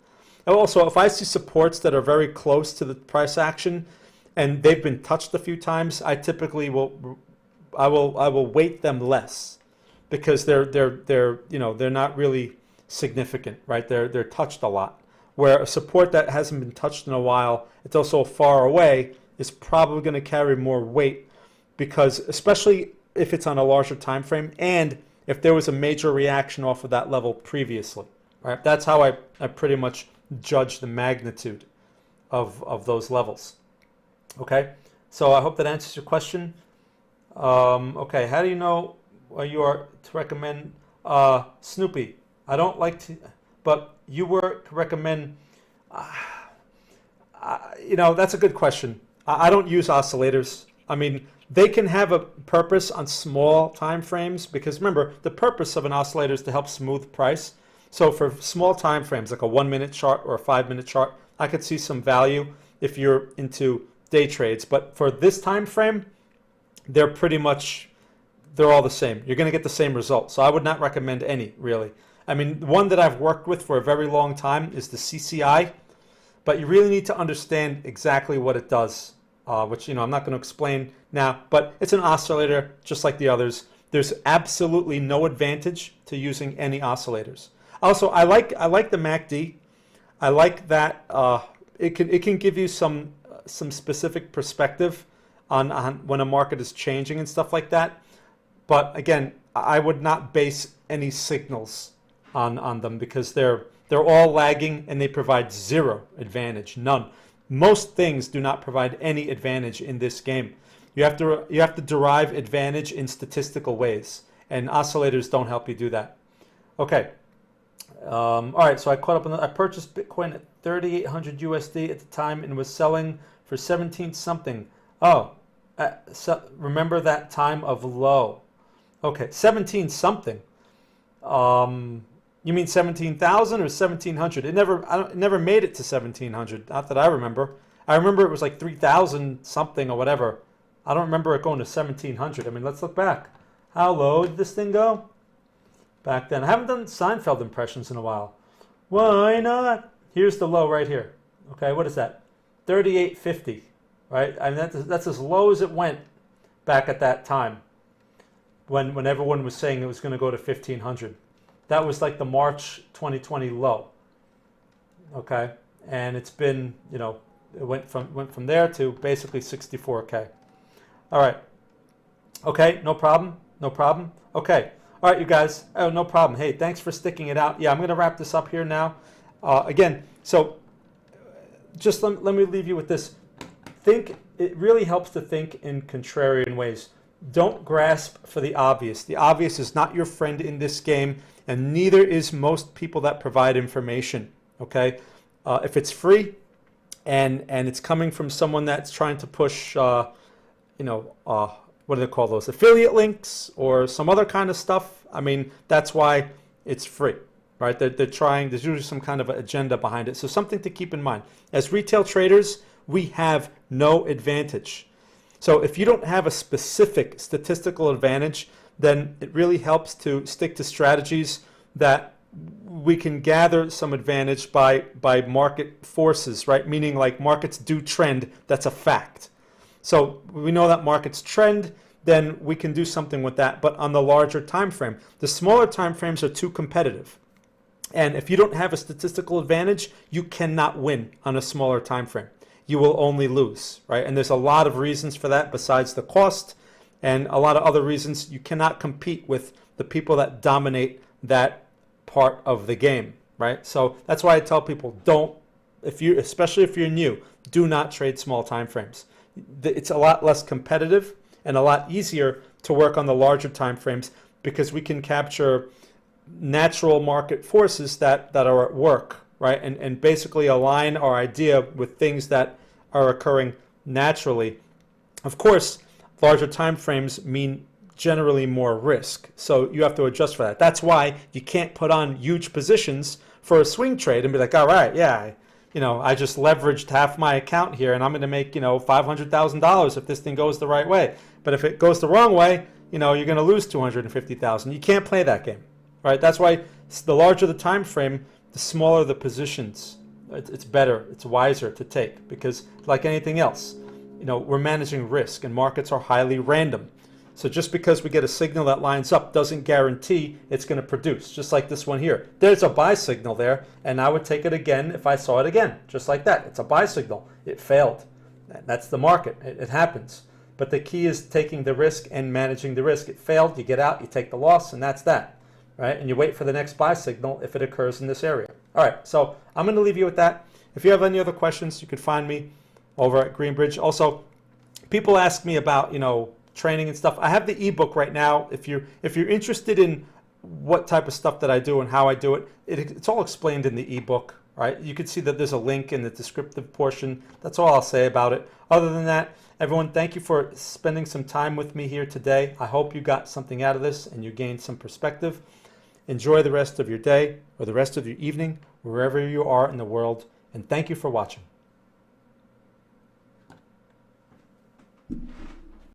And also, if I see supports that are very close to the price action and they've been touched a few times, I typically will weight them less because they're not really significant, right? They're touched a lot. Where a support that hasn't been touched in a while, it's also far away, is probably going to carry more weight, because especially if it's on a larger time frame and if there was a major reaction off of that level previously, right? That's how I pretty much judge the magnitude of those levels. Okay, so I hope that answers your question. Okay, how do you know you are to recommend Snoopy? I don't like to, but you were to recommend, that's a good question. I don't use oscillators. I mean, they can have a purpose on small time frames, because remember, the purpose of an oscillator is to help smooth price. So for small time frames, like a 1-minute chart or a 5-minute chart, I could see some value if you're into day trades. But for this time frame, they're all the same. You're going to get the same result. So I would not recommend any, really. I mean, one that I've worked with for a very long time is the CCI, but you really need to understand exactly what it does, which, I'm not going to explain now, but it's an oscillator just like the others. There's absolutely no advantage to using any oscillators. Also, I like the MACD. I like that it can give you some specific perspective on when a market is changing and stuff like that. But again, I would not base any signals on them, because they're all lagging and they provide zero advantage, none. Most things do not provide any advantage in this game. You have to derive advantage in statistical ways, and oscillators don't help you do that. Okay. All right. So I purchased Bitcoin at 3,800 USD at the time and was selling for 17 something. Oh, so remember that time of low? Okay, 17 something. You mean 17,000 or 1,700? It never made it to 1,700. Not that I remember. I remember it was like 3,000 something or whatever. I don't remember it going to 1,700. I mean, let's look back. How low did this thing go back then? I haven't done Seinfeld impressions in a while. Why not? Here's the low right here. Okay, what is that? 3,850, right? I mean, that's as low as it went back at that time, when everyone was saying it was going to go to 1,500. That was like the March 2020 low. Okay, and it's been, it went from there to basically 64K. All right. Okay, no problem. Okay. All right, you guys. Oh, no problem. Hey, thanks for sticking it out. Yeah, I'm going to wrap this up here now. Again, so just let me leave you with this. It really helps to think in contrarian ways. Don't grasp for the obvious. The obvious is not your friend in this game, and neither is most people that provide information. Okay, if it's free and it's coming from someone that's trying to push, what do they call those? Affiliate links or some other kind of stuff. I mean, that's why it's free, right? They're trying. There's usually some kind of agenda behind it. So something to keep in mind. As retail traders, we have no advantage. So if you don't have a specific statistical advantage, then it really helps to stick to strategies that we can gather some advantage by market forces, right? Meaning like markets do trend, that's a fact. So we know that markets trend, then we can do something with that, but on the larger time frame. The smaller time frames are too competitive. And if you don't have a statistical advantage, you cannot win on a smaller time frame. You will only lose, right? And there's a lot of reasons for that besides the cost, and a lot of other reasons. You cannot compete with the people that dominate that part of the game, right? So that's why I tell people, especially if you're new, do not trade small time frames. It's a lot less competitive. and a lot easier to work on the larger time frames because we can capture natural market forces that are at work, right? And basically align our idea with things that are occurring naturally. Of course, larger time frames mean generally more risk. So you have to adjust for that. That's why you can't put on huge positions for a swing trade and be like, all right, yeah, I just leveraged half my account here and I'm going to make, $500,000 if this thing goes the right way. But if it goes the wrong way, you're going to lose 250,000. You can't play that game, right? That's why the larger the time frame, the smaller the positions. It's better, it's wiser to take because like anything else, we're managing risk and markets are highly random. So just because we get a signal that lines up doesn't guarantee it's going to produce, just like this one here. There's a buy signal there, and I would take it again if I saw it again, just like that. It's a buy signal. It failed. That's the market. It happens. But the key is taking the risk and managing the risk. It failed, you get out, you take the loss, and that's that, right? And you wait for the next buy signal if it occurs in this area. All right, so I'm going to leave you with that. If you have any other questions, you can find me over at Greenbridge. Also, people ask me about, training and stuff. I have the ebook right now. If you're interested in what type of stuff that I do and how I do it, it's all explained in the ebook, right? You can see that there's a link in the descriptive portion. That's all I'll say about it. Other than that, everyone, thank you for spending some time with me here today. I hope you got something out of this and you gained some perspective. Enjoy the rest of your day or the rest of your evening, wherever you are in the world, and thank you for watching.